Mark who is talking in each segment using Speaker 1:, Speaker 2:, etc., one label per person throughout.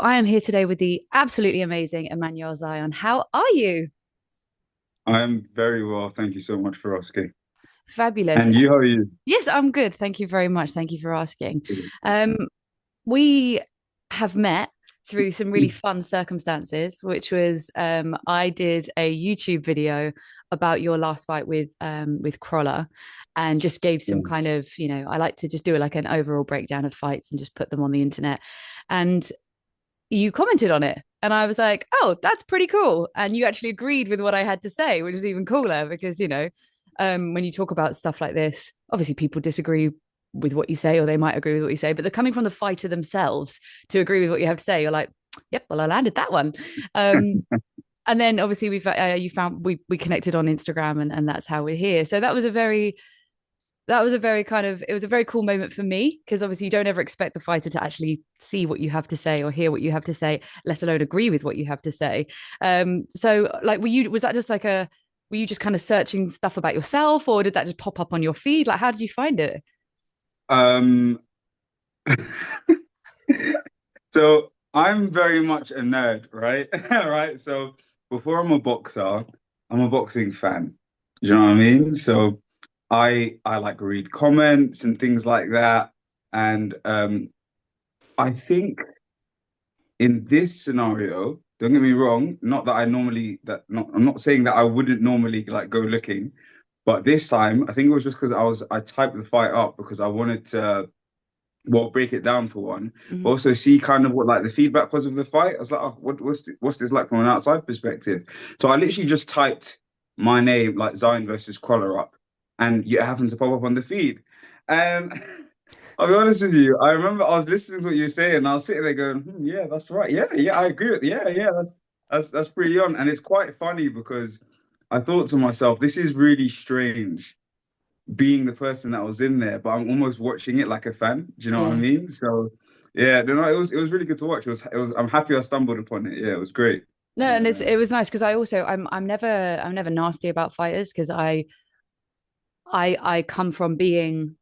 Speaker 1: I am here today with the absolutely amazing Emmanuel Zion. How are you?
Speaker 2: I'm very well. Thank you so much for asking.
Speaker 1: Fabulous.
Speaker 2: And you, how are you?
Speaker 1: Yes, I'm good. Thank you very much. Thank you for asking. Um, we have met through some really fun circumstances, which was I did a YouTube video about your last fight with Crawler and just gave some kind of, I like to just do like an overall breakdown of fights and just put them on the internet. And you commented on it. And I was like, oh, that's pretty cool. And you actually agreed with what I had to say, which was even cooler because, when you talk about stuff like this, obviously people disagree with what you say or they might agree with what you say, but they're coming from the fighter themselves to agree with what you have to say. You're like, yep, well, I landed that one. Um, and then obviously you found we connected on Instagram and that's how we're here. So that was a very kind of it was a very cool moment for me because obviously you don't ever expect the fighter to actually see what you have to say or hear what you have to say, let alone agree with what you have to say. So like was that just like a were you just kind of searching stuff about yourself or did that just pop up on your feed? Like how did you find it?
Speaker 2: Um, so I'm very much a nerd, right? Right. So before I'm a boxer, I'm a boxing fan. Do you know what I mean? So I like read comments and things like that. And I think in this scenario, don't get me wrong, not that I normally that not I'm not saying that I wouldn't normally like go looking, but this time I think it was just because I typed the fight up because I wanted to break it down for one, but
Speaker 1: Mm-hmm.
Speaker 2: also see kind of what like the feedback was of the fight. I was like, oh, what's this like from an outside perspective? So I literally just typed my name like Zion versus Crawler up, and it happened to pop up on the feed. And I'll be honest with you, I remember I was listening to what you were saying, and I was sitting there going, yeah, that's right. Yeah, yeah, I agree with yeah, that's pretty on. And it's quite funny because I thought to myself, this is really strange being the person that was in there, but I'm almost watching it like a fan. Do you know what I
Speaker 1: Yeah.
Speaker 2: mean? So yeah, no, it was really good to watch. It was I'm happy I stumbled upon it. Yeah, it was great.
Speaker 1: No, and
Speaker 2: Uh,
Speaker 1: it was nice because I'm never nasty about fighters because I come from being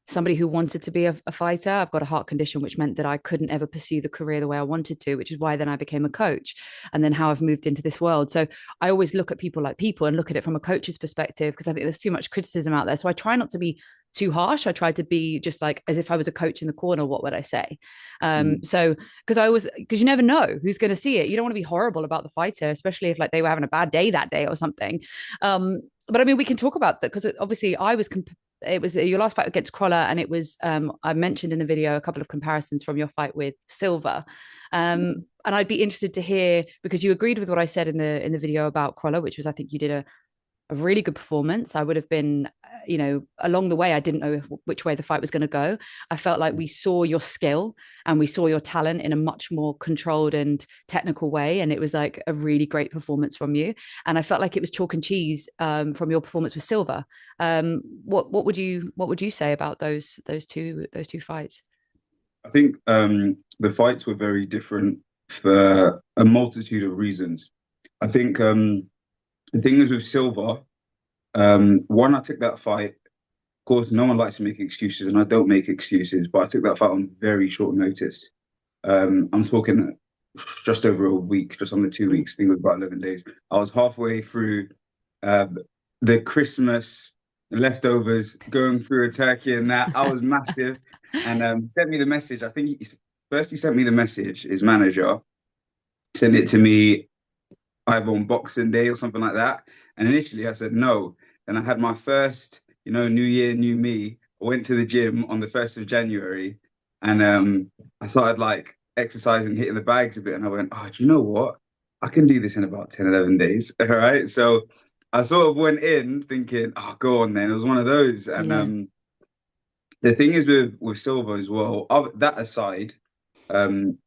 Speaker 1: somebody who wanted to be a fighter. I've got a heart condition, which meant that I couldn't ever pursue the career the way I wanted to, which is why then I became a coach and then how I've moved into this world. So I always look at people like people and look at it from a coach's perspective because I think there's too much criticism out there. So I try not to be too harsh. I try to be just like as if I was a coach in the corner. What would I say?
Speaker 2: mm,
Speaker 1: So because you never know who's going to see it. You don't want to be horrible about the fighter, especially if like they were having a bad day that day or something. But I mean, we can talk about that because obviously it was your last fight against Crawler, and it was I mentioned in the video a couple of comparisons from your fight with Silva, and I'd be interested to hear because you agreed with what I said in the video about Crawler, which was I think you did a really good performance. I would have been, along the way, I didn't know which way the fight was going to go. I felt like we saw your skill and we saw your talent in a much more controlled and technical way. And it was like a really great performance from you. And I felt like it was chalk and cheese from your performance with Silva. What would you say about those two fights?
Speaker 2: I think the fights were very different for a multitude of reasons. I think the thing is with Silva, one, I took that fight. Of course, no one likes to make excuses, and I don't make excuses, but I took that fight on very short notice. I'm talking just over a week, just under 2 weeks. I think it was about 11 days. I was halfway through uh, the Christmas leftovers, going through a turkey and that. I was massive, and sent me the message. I think first he sent me the message. His manager sent it to me either on Boxing Day or something like that. And initially, I said no. And I had my first, New Year, new me. I went to the gym on the 1st of January, and I started like exercising, hitting the bags a bit, and I went, oh, do you know what? I can do this in about 10, 11 days. All right. So I sort of went in thinking, oh, go on then. It was one of those. And
Speaker 1: Yeah.
Speaker 2: the thing is with Silva as well, that aside, um,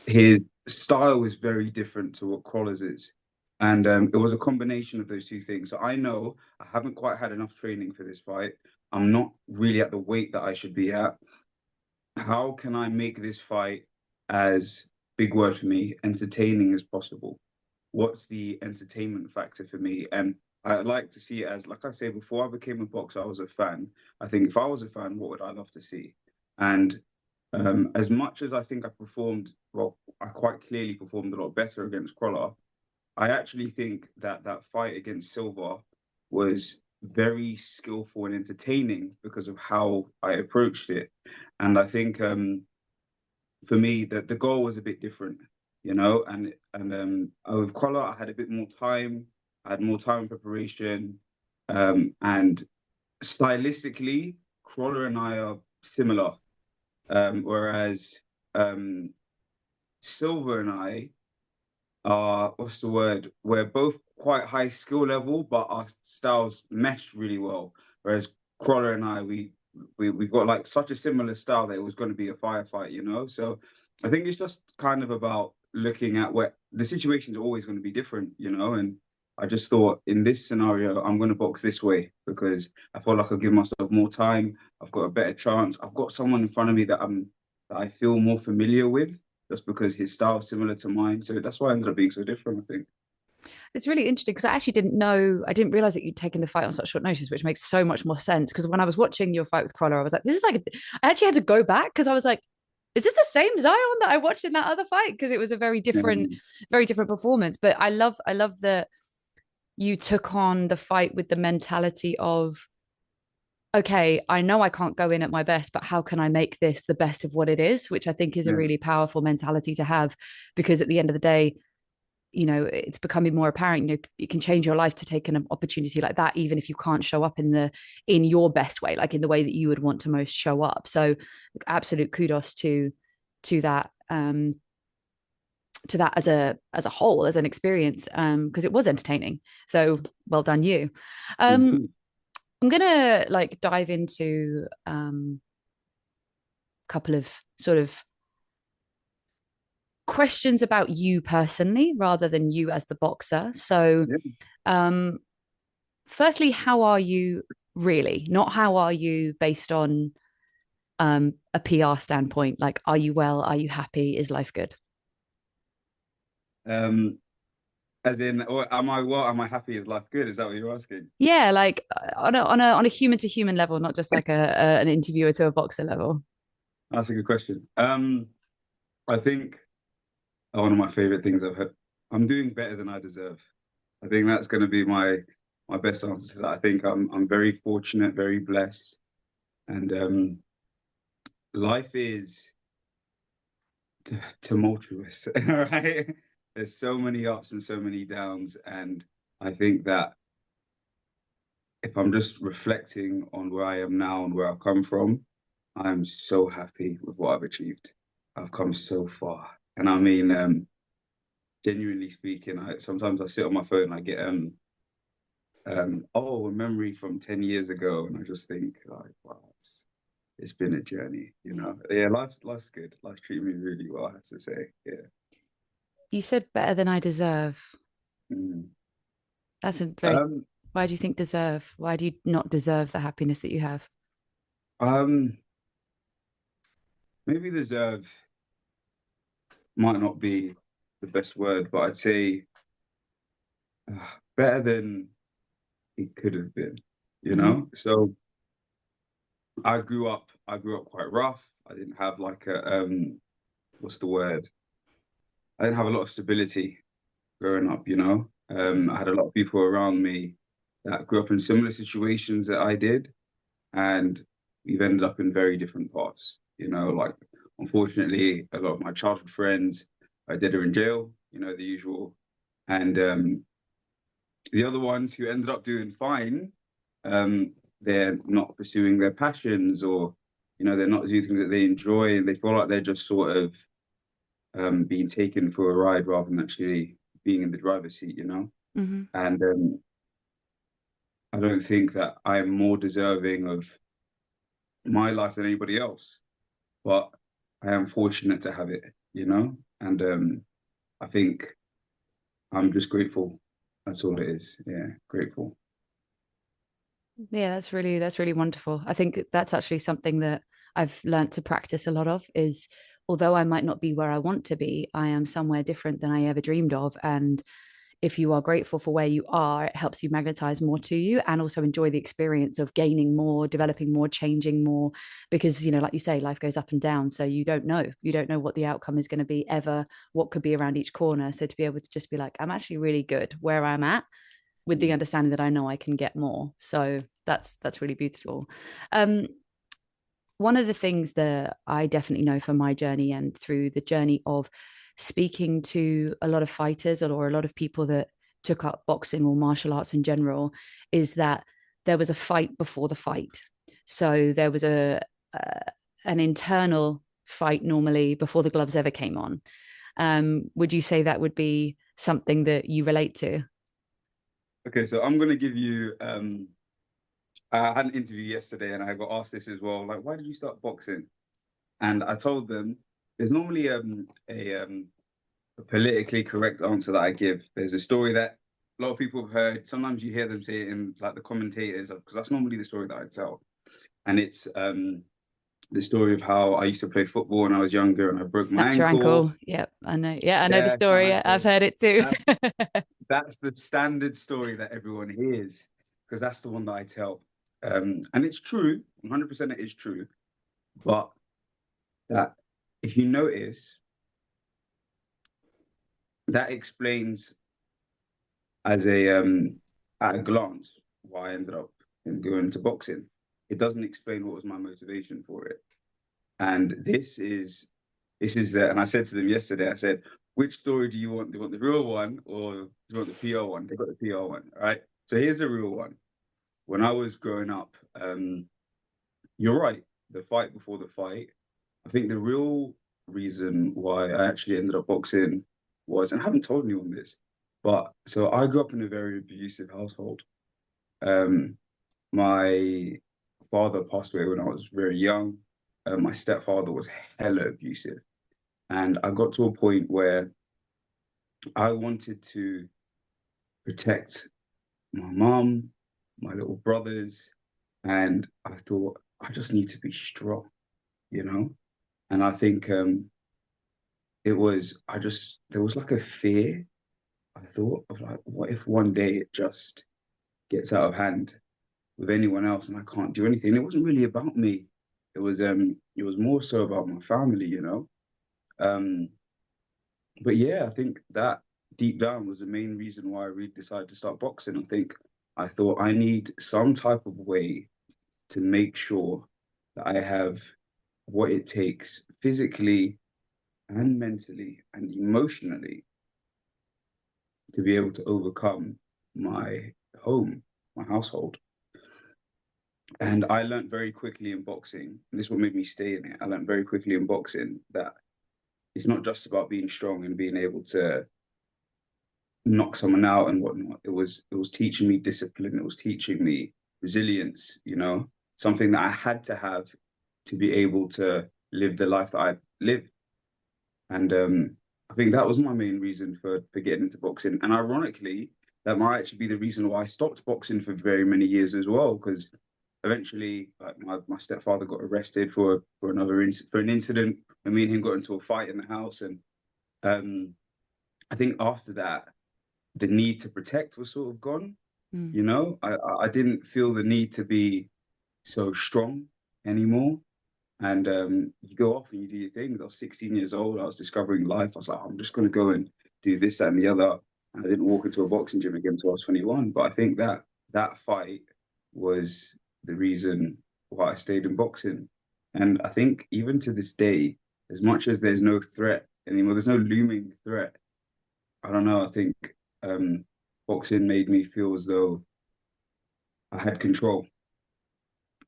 Speaker 2: his style is very different to what Crawler's is. And it was a combination of those two things. So I know I haven't quite had enough training for this fight. I'm not really at the weight that I should be at. How can I make this fight as big word for me, entertaining as possible? What's the entertainment factor for me? And I like to see it as, like I said, before I became a boxer, I was a fan. I think if I was a fan, what would I love to see? And As much as I think I performed well, I quite clearly performed a lot better against Crawler. I actually think that that fight against Silva was very skillful and entertaining because of how I approached it. And I think for me that the goal was a bit different, and with Collar I had a bit more time. I had more time in preparation, and stylistically, Crawler and I are similar, whereas um, Silva and I are what's the word? We're both quite high skill level, but our styles mesh really well. Whereas Crawler and I, we've got like such a similar style that it was going to be a firefight, you know. So I think it's just kind of about looking at where the situations are always going to be different, you know. And I just thought in this scenario, I'm going to box this way because I feel like I'll give myself more time. I've got a better chance. I've got someone in front of me that I feel more familiar with just because his style is similar to mine. So that's why I ended up being so different, I think.
Speaker 1: It's really interesting because I actually didn't know, I didn't realize that you'd taken the fight on such short notice, which makes so much more sense. Because when I was watching your fight with Crawler, I was like, this is like, I actually had to go back because I was like, is this the same Zion that I watched in that other fight? Because it was a
Speaker 2: Yeah,
Speaker 1: very different performance. But I love that you took on the fight with the mentality of, okay, I know I can't go in at my best, but how can I make this the best of what it is? Which I think is a
Speaker 2: yeah,
Speaker 1: really powerful mentality to have, because at the end of the day, it's becoming more apparent, you can change your life to take an opportunity like that, even if you can't show up in your best way, like in the way that you would want to most show up. So absolute kudos to that, to that as a whole, as an experience, because it was entertaining. So well done you. um I'm gonna like dive into a couple of sort of questions about you personally rather than you as the boxer. So
Speaker 2: yeah.
Speaker 1: um firstly, how are you really? Not how are you based on a PR standpoint. Like, are you well? Are you happy? Is life good?
Speaker 2: Um, as in, or am I what? Am I happy? Is life good? Is that what you're asking?
Speaker 1: Yeah, like on a human to human level, not just like an interviewer to a boxer level.
Speaker 2: That's a good question. I think one of my favorite things I've heard. I'm doing better than I deserve. I think that's going to be my best answer to that. I think I'm very fortunate, very blessed, and life is tumultuous, right? There's so many ups and so many downs, and I think that if I'm just reflecting on where I am now and where I've come from, I'm so happy with what I've achieved. I've come so far, and I mean, genuinely speaking, I sometimes I sit on my phone, and I get oh, a memory from 10 years ago, and I just think like, wow, it's been a journey, you know. Yeah, life's good. Life's treating me really well, I have to say. Yeah.
Speaker 1: You said better than I deserve.
Speaker 2: Mm.
Speaker 1: That's a very,
Speaker 2: Um,
Speaker 1: why do you think deserve? Why do you not deserve the happiness that you have?
Speaker 2: um, maybe deserve might not be the best word, but I'd say better than it could have been, you
Speaker 1: Hmm.
Speaker 2: know? So I grew up quite rough. I didn't have like a what's the word? I didn't have a lot of stability growing up, you know. I had a lot of people around me that grew up in similar situations that I did, and we've ended up in very different paths, you know. Like, unfortunately, a lot of my childhood friends, I did are in jail, you know, the usual. And the other ones who ended up doing fine, they're not pursuing their passions, or, you know, they're not doing things that they enjoy, and they feel like they're just sort of being taken for a ride rather than actually being in the driver's seat, you know.
Speaker 1: Hmm.
Speaker 2: And I don't think that I'm more deserving of my life than anybody else, but I am fortunate to have it, you know. And I think I'm just grateful. That's all it is. Yeah, grateful.
Speaker 1: Yeah, that's really wonderful. I think that's actually something that I've learned to practice a lot of is, although I might not be where I want to be, I am somewhere different than I ever dreamed of. And if you are grateful for where you are, it helps you magnetize more to you and also enjoy the experience of gaining more, developing more, changing more. Because, you know, like you say, life goes up and down. So you don't know. You don't know what the outcome is going to be ever, what could be around each corner. So to be able to just be like, I'm actually really good where I'm at, with the understanding that I know I can get more. So that's really beautiful. Um, One of the things that I definitely know from my journey and through the journey of speaking to a lot of fighters or a lot of people that took up boxing or martial arts in general is that there was a fight before the fight. So there was uh, an internal fight normally before the gloves ever came on. Would you say that would be something that you relate to?
Speaker 2: Okay, so I'm gonna give you I had an interview yesterday and I got asked this as well, like, why did you start boxing? And I told them there's normally a politically correct answer that I give. There's a story that a lot of people have heard. Sometimes you hear them say it in like the commentators, because that's normally the story that I tell. And it's the story of how I used to play football when I was younger and I broke my
Speaker 1: Snapped your
Speaker 2: ankle.
Speaker 1: ankle. Yep, I know. Yeah, I know the
Speaker 2: Yeah, it's my
Speaker 1: story. I've
Speaker 2: ankle.
Speaker 1: heard it too.
Speaker 2: That's that's the standard story that everyone hears because that's the one that I tell. And it's true, 100% it is true. But that if you notice, that explains as a at a glance why I ended up going into boxing. It doesn't explain what was my motivation for it. And this is the and I said to them yesterday, I said, which story do you want? Do you want the real one or do you want the PR one? They got the PR one, right? So here's the real one. When I was growing up, you're right, the fight before the fight. I think the real reason why I actually ended up boxing was, and I haven't told anyone this, but so I grew up in a very abusive household. Um, my father passed away when I was very young. My stepfather was hella abusive. And I got to a point where I wanted to protect my mom, my little brothers, and I thought I just need to be strong, you know? And I think it was I just there was like a fear, I thought, of like, what if one day it just gets out of hand with anyone else and I can't do anything? It wasn't really about me. It was more so about my family, you know? Um but yeah, I think that deep down was the main reason why I really decided to start boxing. I think I thought I need some type of way to make sure that I have what it takes physically and mentally and emotionally to be able to overcome my home, my household. And I learned very quickly in boxing, and this is what made me stay in it. I learned very quickly in boxing that it's not just about being strong and being able to knock someone out and whatnot. It was teaching me discipline. It was teaching me resilience, you know, something that I had to have to be able to live the life that I live. And I think that was my main reason for getting into boxing. And ironically, that might actually be the reason why I stopped boxing for very many years as well, because eventually, like my stepfather got arrested for for an incident, and me and him got into a fight in the house. And um, I think after that, the need to protect was sort of gone.
Speaker 1: Mm.
Speaker 2: You know, I didn't feel the need to be so strong anymore. And you go off and you do your things. I was 16 years old. I was discovering life. I was like, I'm just going to go and do this, that, and the other. And I didn't walk into a boxing gym again until I was 21. But I think that that fight was the reason why I stayed in boxing. And I think even to this day, as much as there's no threat anymore, there's no looming threat. I don't know. I think um, boxing made me feel as though I had control.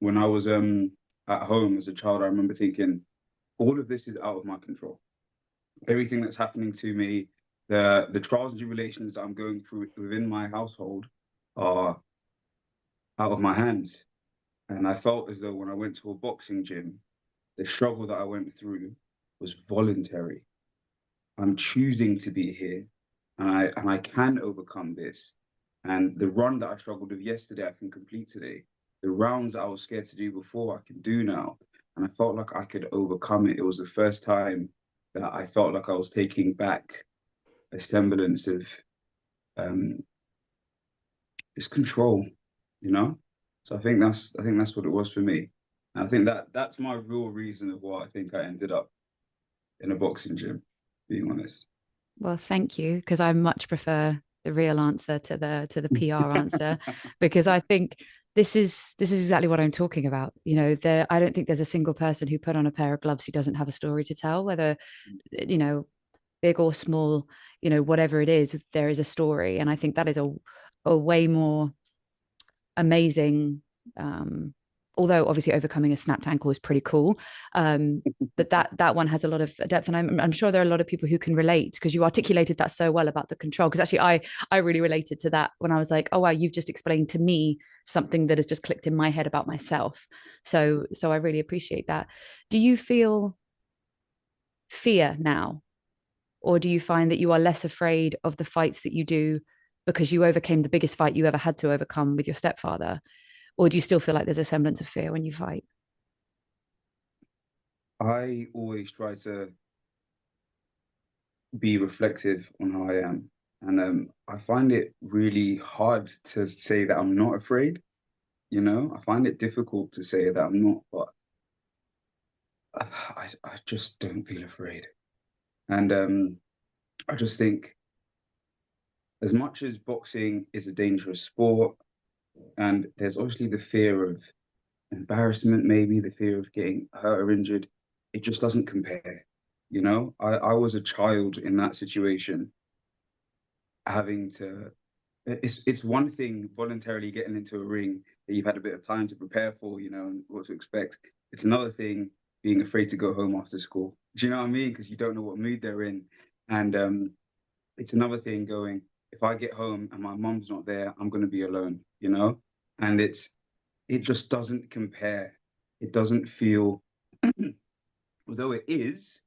Speaker 2: When I was at home as a child, I remember thinking, all of this is out of my control. Everything that's happening to me, the trials and tribulations that I'm going through within my household are out of my hands. And I felt as though when I went to a boxing gym, the struggle that I went through was voluntary. I'm choosing to be here, and I can overcome this. And the run that I struggled with yesterday, I can complete today. The rounds I was scared to do before, I can do now. And I felt like I could overcome it. It was the first time that I felt like I was taking back a semblance of um, it's control, you know. So I think that's what it was for me. And I think that that's my real reason of why I think I ended up in a boxing gym, being honest.
Speaker 1: Well, thank you, because I much prefer the real answer to the PR answer, because I think this is exactly what I'm talking about. There I don't think there's a single person who put on a pair of gloves who doesn't have a story to tell, whether you know big or small, whatever it is, there is a story, and I think that is a way more amazing. Although obviously overcoming a snapped ankle is pretty cool, but that one has a lot of depth, and I'm sure there are a lot of people who can relate, because you articulated that so well about the control. Because actually, I really related to that when I was like, oh wow, you've just explained to me something that has just clicked in my head about myself. So I really appreciate that. Do you feel fear now, or do you find that you are less afraid of the fights that you do because you overcame the biggest fight you ever had to overcome with your stepfather? Or do you still feel like there's a semblance of fear when you fight?
Speaker 2: I always try to be reflective on how I am. And I find it really hard to say that I'm not afraid, you know? I find it difficult to say that I'm not, but I just don't feel afraid. And I just think as much as boxing is a dangerous sport, and there's obviously the fear of embarrassment, maybe the fear of getting hurt or injured, it just doesn't compare. You know, I was a child in that situation, having to it's one thing voluntarily getting into a ring that you've had a bit of time to prepare for, you know, and what to expect. It's another thing being afraid to go home after school. Do you know what I mean? Because you don't know what mood they're in. And it's another thing going, if I get home and my mom's not there, I'm going to be alone, you know? And it just doesn't compare. It doesn't feel, although it is,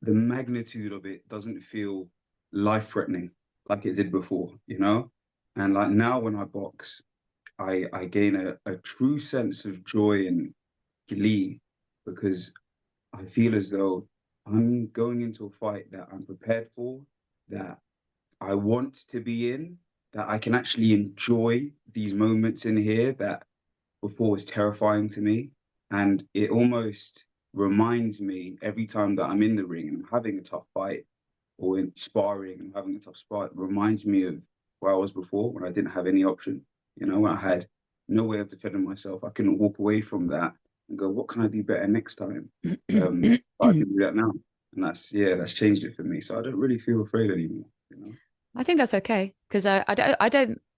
Speaker 2: the magnitude of it doesn't feel life threatening like it did before, you know? And like now when I box, I gain a true sense of joy and glee because I feel as though I'm going into a fight that I'm prepared for, that I want to be in, that I can actually enjoy these moments in here that before was terrifying to me. And it almost reminds me every time that I'm in the ring and I'm having a tough fight or in sparring and having a tough spar, it reminds me of where I was before when I didn't have any option. You know, when I had no way of defending myself. I couldn't walk away from that and go, what can I do better next time? But I can do that now. And that's changed it for me. So I don't really feel afraid anymore, you know?
Speaker 1: I think that's okay, because I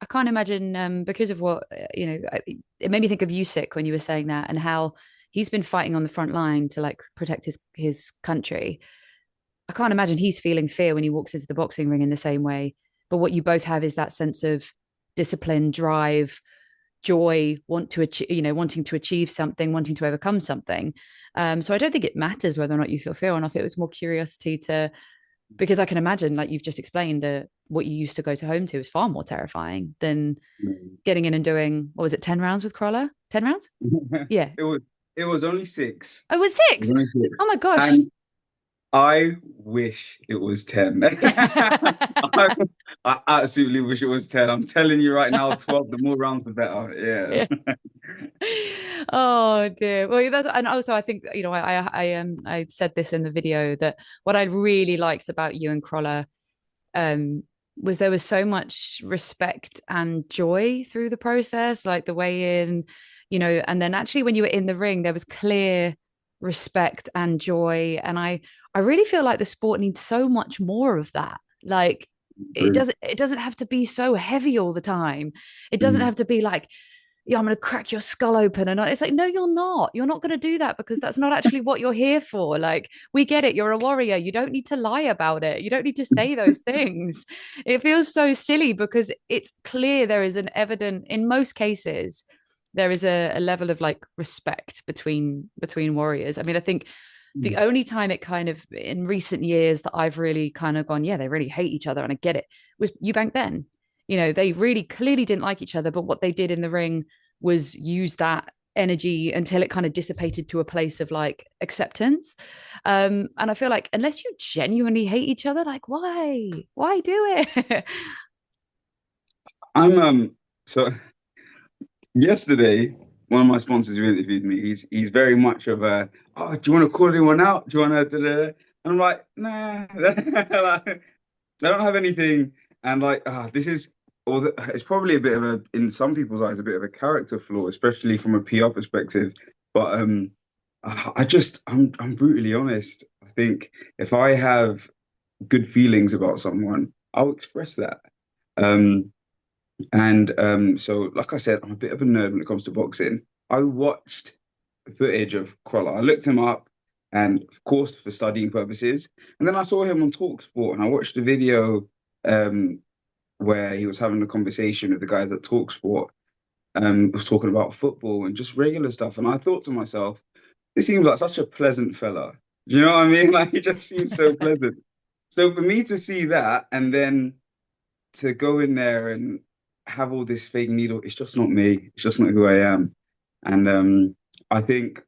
Speaker 1: can't imagine, because of what it made me think of Usyk when you were saying that, and how he's been fighting on the front line to like protect his country. I can't imagine he's feeling fear when he walks into the boxing ring in the same way. But what you both have is that sense of discipline, drive, joy, wanting to achieve something, wanting to overcome something. So I don't think it matters whether or not you feel fear or not. It was more curiosity to, because I can imagine, like you've just explained, that what you used to go to home to is far more terrifying than
Speaker 2: Mm.
Speaker 1: getting in and doing, what was it, 10 rounds with Crawler? 10 rounds? Yeah.
Speaker 2: It was it was only six.
Speaker 1: Oh, it was
Speaker 2: It was
Speaker 1: six.
Speaker 2: only six.
Speaker 1: Oh my gosh.
Speaker 2: And I wish it was 10. I, I absolutely wish it was 10. I'm telling you right now, 12, the more rounds, the better.
Speaker 1: Yeah.
Speaker 2: Yeah.
Speaker 1: Oh dear. Well, that's, and also I think, I said this in the video, that what I really liked about you and Crawler, um was there was so much respect and joy through the process, like the way in, and then actually when you were in the ring, there was clear respect and joy. And I really feel like the sport needs so much more of that. Like
Speaker 2: True.
Speaker 1: it doesn't have to be so heavy all the time. It doesn't
Speaker 2: Mm,
Speaker 1: have to be like, yeah, I'm going to crack your skull open. And it's like, no, you're not. You're not going to do that, because that's not actually what you're here for. Like, we get it. You're a warrior. You don't need to lie about it. You don't need to say those things. It feels so silly, because it's clear there is an evident, in most cases, there is a level of like respect between warriors. I mean, I think the
Speaker 2: mm,
Speaker 1: only time it kind of in recent years that I've really kind of gone, yeah, they really hate each other, and I get it, was Eubank Ben. They really clearly didn't like each other, but what they did in the ring was use that energy until it kind of dissipated to a place of like acceptance. And I feel like unless you genuinely hate each other, like why do it?
Speaker 2: I'm so yesterday, one of my sponsors who interviewed me, he's very much of a, oh, do you want to call anyone out? Do you want to? And I'm like, nah, like, I don't have anything. And like, this is, it's probably a bit of a, in some people's eyes, a bit of a character flaw, especially from a PR perspective. But I'm brutally honest. I think if I have good feelings about someone, I'll express that. Um, so, like I said, I'm a bit of a nerd when it comes to boxing. I watched footage of Crawler. I looked him up, and of course, for studying purposes. And then I saw him on Talksport, and I watched a video um, where he was having a conversation with the guys at Talksport. Was talking about football and just regular stuff. And I thought to myself, this seems like such a pleasant fella. Do you know what I mean? Like, he just seems so pleasant. So for me to see that, and then to go in there and have all this fake needle, it's just not me. It's just not who I am. And I think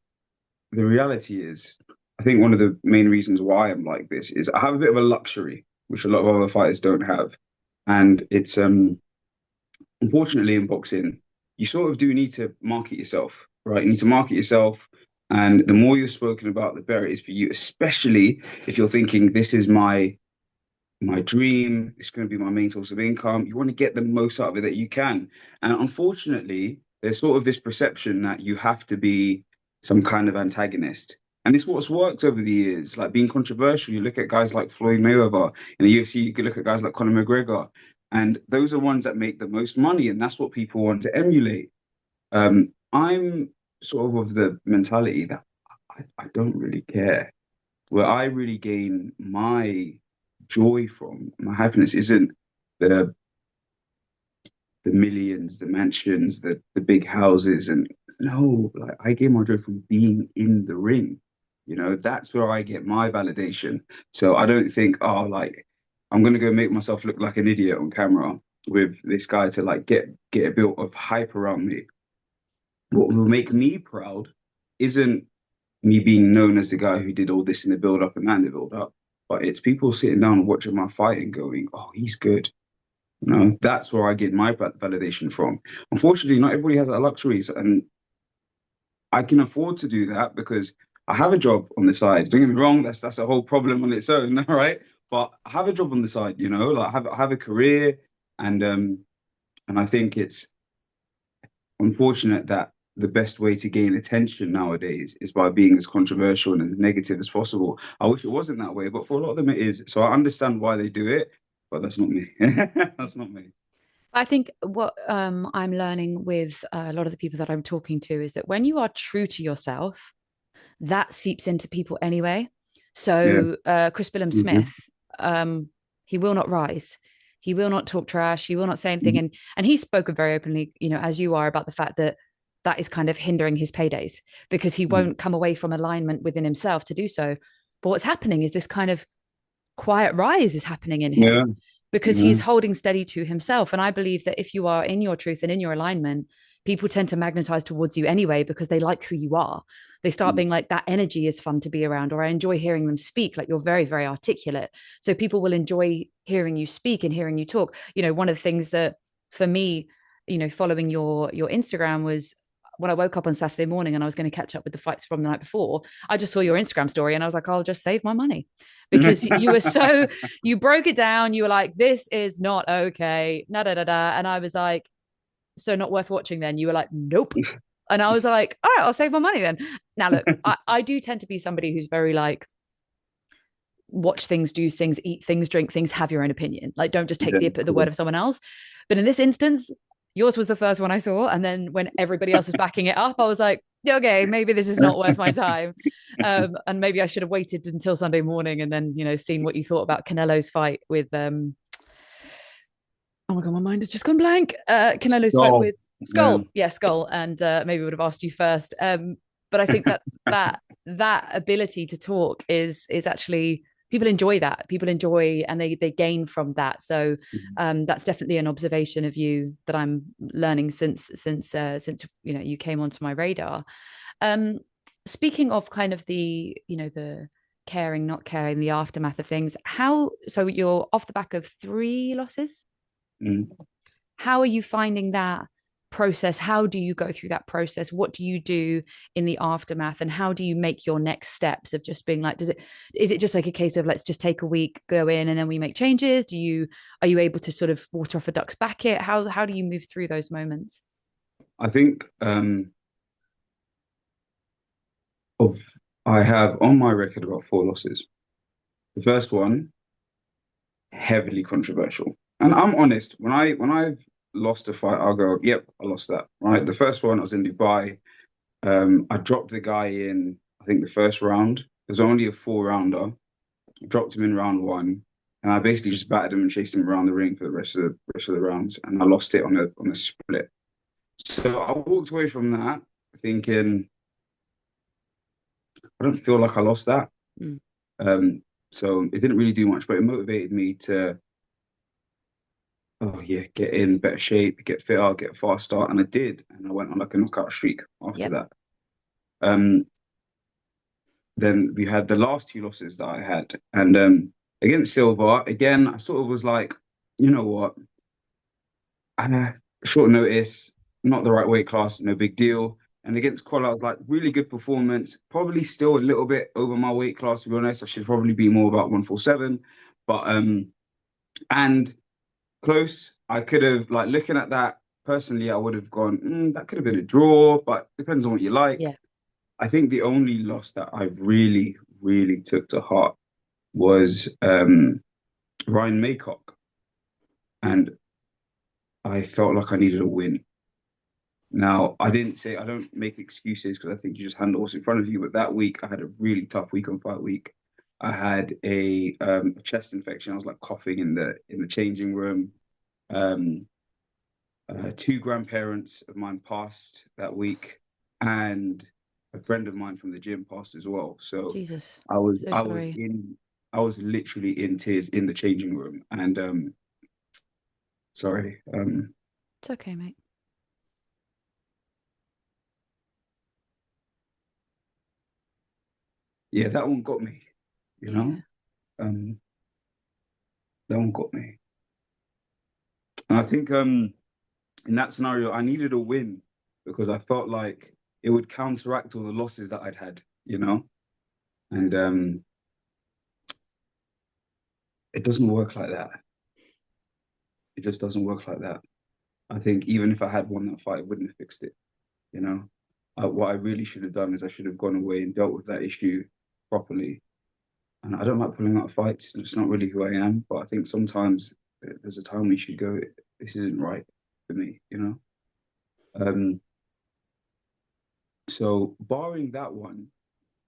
Speaker 2: the reality is, I think one of the main reasons why I'm like this is I have a bit of a luxury, which a lot of other fighters don't have. And it's unfortunately in boxing, you sort of do need to market yourself, right? You need to market yourself. And the more you're spoken about, the better it is for you, especially if you're thinking this is my dream. It's going to be my main source of income. You want to get the most out of it that you can. And unfortunately, there's sort of this perception that you have to be some kind of antagonist. And it's what's worked over the years, like being controversial. You look at guys like Floyd Mayweather in the UFC, you could look at guys like Conor McGregor, and those are ones that make the most money, and that's what people want to emulate. I'm sort of the mentality that I don't really care. Where I really gain my joy from, my happiness isn't the the millions, the mansions, the big houses, and no, like I get my joy from being in the ring. You know, that's where I get my validation. So I don't think, oh, like I'm gonna go make myself look like an idiot on camera with this guy to like get a bit of hype around me. What will make me proud isn't me being known as the guy who did all this in the build up and that in the build up, but it's people sitting down and watching my fight and going, oh, he's good. You know, that's where I get my validation from. Unfortunately, not everybody has that luxuries, and I can afford to do that because I have a job on the side. Don't get me wrong, that's a whole problem on its own, right? But I have a job on the side, you know, like I have a career, and I think it's unfortunate that the best way to gain attention nowadays is by being as controversial and as negative as possible. I wish it wasn't that way, but for a lot of them it is. So I understand why they do it, but that's not me. That's not me.
Speaker 1: I think what I'm learning with a lot of the people that I'm talking to is that when you are true to yourself, that seeps into people anyway.
Speaker 2: Yeah.
Speaker 1: So Chris Billum
Speaker 2: Hmm.
Speaker 1: Smith, he will not rise. He will not talk trash. He will not say anything.
Speaker 2: Hmm.
Speaker 1: And he spoke very openly, as you are, about the fact that that is kind of hindering his paydays because he won't come away from alignment within himself to do so. But what's happening is this kind of quiet rise is happening in him
Speaker 2: Yeah.
Speaker 1: because
Speaker 2: Yeah.
Speaker 1: he's holding steady to himself. And I believe that if you are in your truth and in your alignment, people tend to magnetize towards you anyway because they like who you are. They start being like, that energy is fun to be around, or I enjoy hearing them speak. Like, you're very, very articulate. So people will enjoy hearing you speak and hearing you talk. One of the things that for me, following your Instagram was when I woke up on Saturday morning and I was going to catch up with the fights from the night before, I just saw your Instagram story and I was like, I'll just save my money because you were so, you broke it down. You were like, this is not okay. Da, da, da, da. And I was like, so not worth watching then? You were like, nope. And I was like, all right, I'll save my money then. Now, look, I do tend to be somebody who's very like, watch things, do things, eat things, drink things, have your own opinion. Like, don't just take
Speaker 2: Yeah,
Speaker 1: the word
Speaker 2: cool.
Speaker 1: of someone else. But in this instance, yours was the first one I saw. And then when everybody else was backing it up, I was like, yeah, okay, maybe this is not worth my time. And maybe I should have waited until Sunday morning and then, seen what you thought about Canelo's fight with oh my god, my mind has just gone blank. Canelo's fight
Speaker 2: Oh,
Speaker 1: with
Speaker 2: yeah.
Speaker 1: Skull, yeah, Skull, and maybe would have asked you first. But I think that ability to talk is actually, people enjoy that. People enjoy and they gain from that. So that's definitely an observation of you that I'm learning since you came onto my radar. Um, Speaking of kind of the caring, not caring, the aftermath of things. How so? You're off the back of 3 losses.
Speaker 2: Mm.
Speaker 1: How are you finding that process? How do you go through that process? What do you do in the aftermath? And how do you make your next steps of just being like, is it just like a case of let's just take a week, go in, and then we make changes? Are you able to sort of water off a duck's back? How do you move through those moments?
Speaker 2: I think of I have on my record about four losses. The first one, heavily controversial. And I'm honest, when I've lost a fight, I'll go, yep, I lost that. Right. The first one I was in Dubai. I dropped the guy in, I think the first round. It was only a four rounder. I dropped him in round one. And I basically just battered him and chased him around the ring for the rest of the rounds. And I lost it on a split. So I walked away from that thinking, I don't feel like I lost that.
Speaker 1: Mm.
Speaker 2: So it didn't really do much, but it motivated me to, oh yeah, get in better shape, get fitter, get faster, and I did, and I went on like a knockout streak after
Speaker 1: Yep.
Speaker 2: that. Um, then we had the last two losses that I had, and against Silva, again, I sort of was like, you know what, short notice, not the right weight class, no big deal. And against Collar, I was like, really good performance. Probably still a little bit over my weight class, to be honest. I should probably be more about 147. But and close. I could have like looking at that personally, I would have gone, that could have been a draw, but depends on what you like.
Speaker 1: Yeah.
Speaker 2: I think the only loss that I really, really took to heart was Ryan Maycock. And I felt like I needed a win. Now, I didn't say I don't make excuses because I think you just handle what's in front of you. But that week, I had a really tough week on fight week. I had a chest infection. I was like coughing in the changing room. Um, two grandparents of mine passed that week, and a friend of mine from the gym passed as well. So
Speaker 1: Jesus.
Speaker 2: I was
Speaker 1: So
Speaker 2: I was
Speaker 1: sorry.
Speaker 2: in I was literally in tears in the changing room. And sorry,
Speaker 1: It's okay, mate.
Speaker 2: yeah, that one got me. You know,
Speaker 1: Yeah.
Speaker 2: um, that one got me. And I think in that scenario, I needed a win because I felt like it would counteract all the losses that I'd had. You know, and it doesn't work like that. It just doesn't work like that. I think even if I had won that fight, it wouldn't have fixed it. You know, what I really should have done is I should have gone away and dealt with that issue properly. And I don't like pulling out fights. It's not really who I am. But I think sometimes there's a time when you should go, this isn't right for me, you know? Um, so barring that one,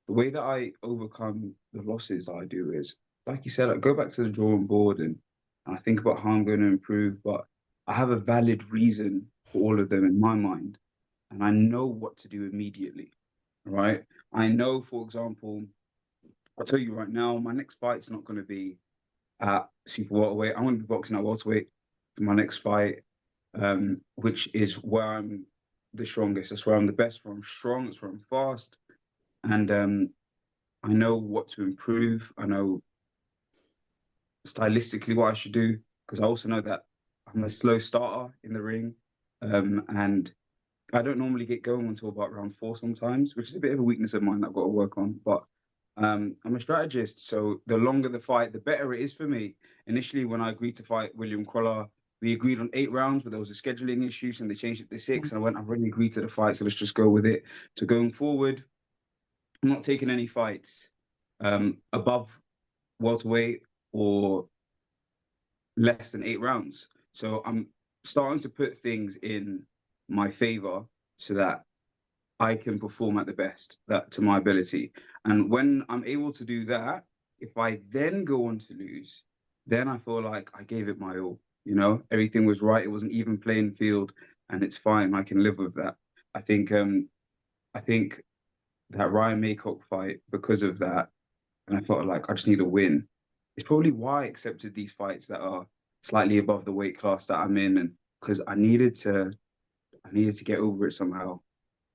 Speaker 2: the way that I overcome the losses that I do is, like you said, I go back to the drawing board and I think about how I'm going to improve, but I have a valid reason for all of them in my mind. And I know what to do immediately, right? I know, for example, I'll tell you right now, my next fight's not going to be at super welterweight. I'm going to be boxing at welterweight for my next fight, which is where I'm the strongest. That's where I'm the best. Where I'm strong. That's where I'm fast, and I know what to improve. I know stylistically what I should do because I also know that I'm a slow starter in the ring, and I don't normally get going until about round four sometimes, which is a bit of a weakness of mine that I've got to work on. But I'm a strategist, so the longer the fight, the better it is for me. Initially, when I agreed to fight William Collar, we agreed on 8 rounds, but there was a scheduling issue, and they changed it to six. And I went, I've already agreed to the fight, so let's just go with it. So going forward, I'm not taking any fights above welterweight or less than 8 rounds. So I'm starting to put things in my favor so that I can perform at the best that to my ability. And when I'm able to do that, if I then go on to lose, then I feel like I gave it my all. You know, everything was right. It was an even playing field, and it's fine. I can live with that. I think I think that Ryan Maycock fight because of that, and I felt like I just need a win. It's probably why I accepted these fights that are slightly above the weight class that I'm in, and because I needed to get over it somehow.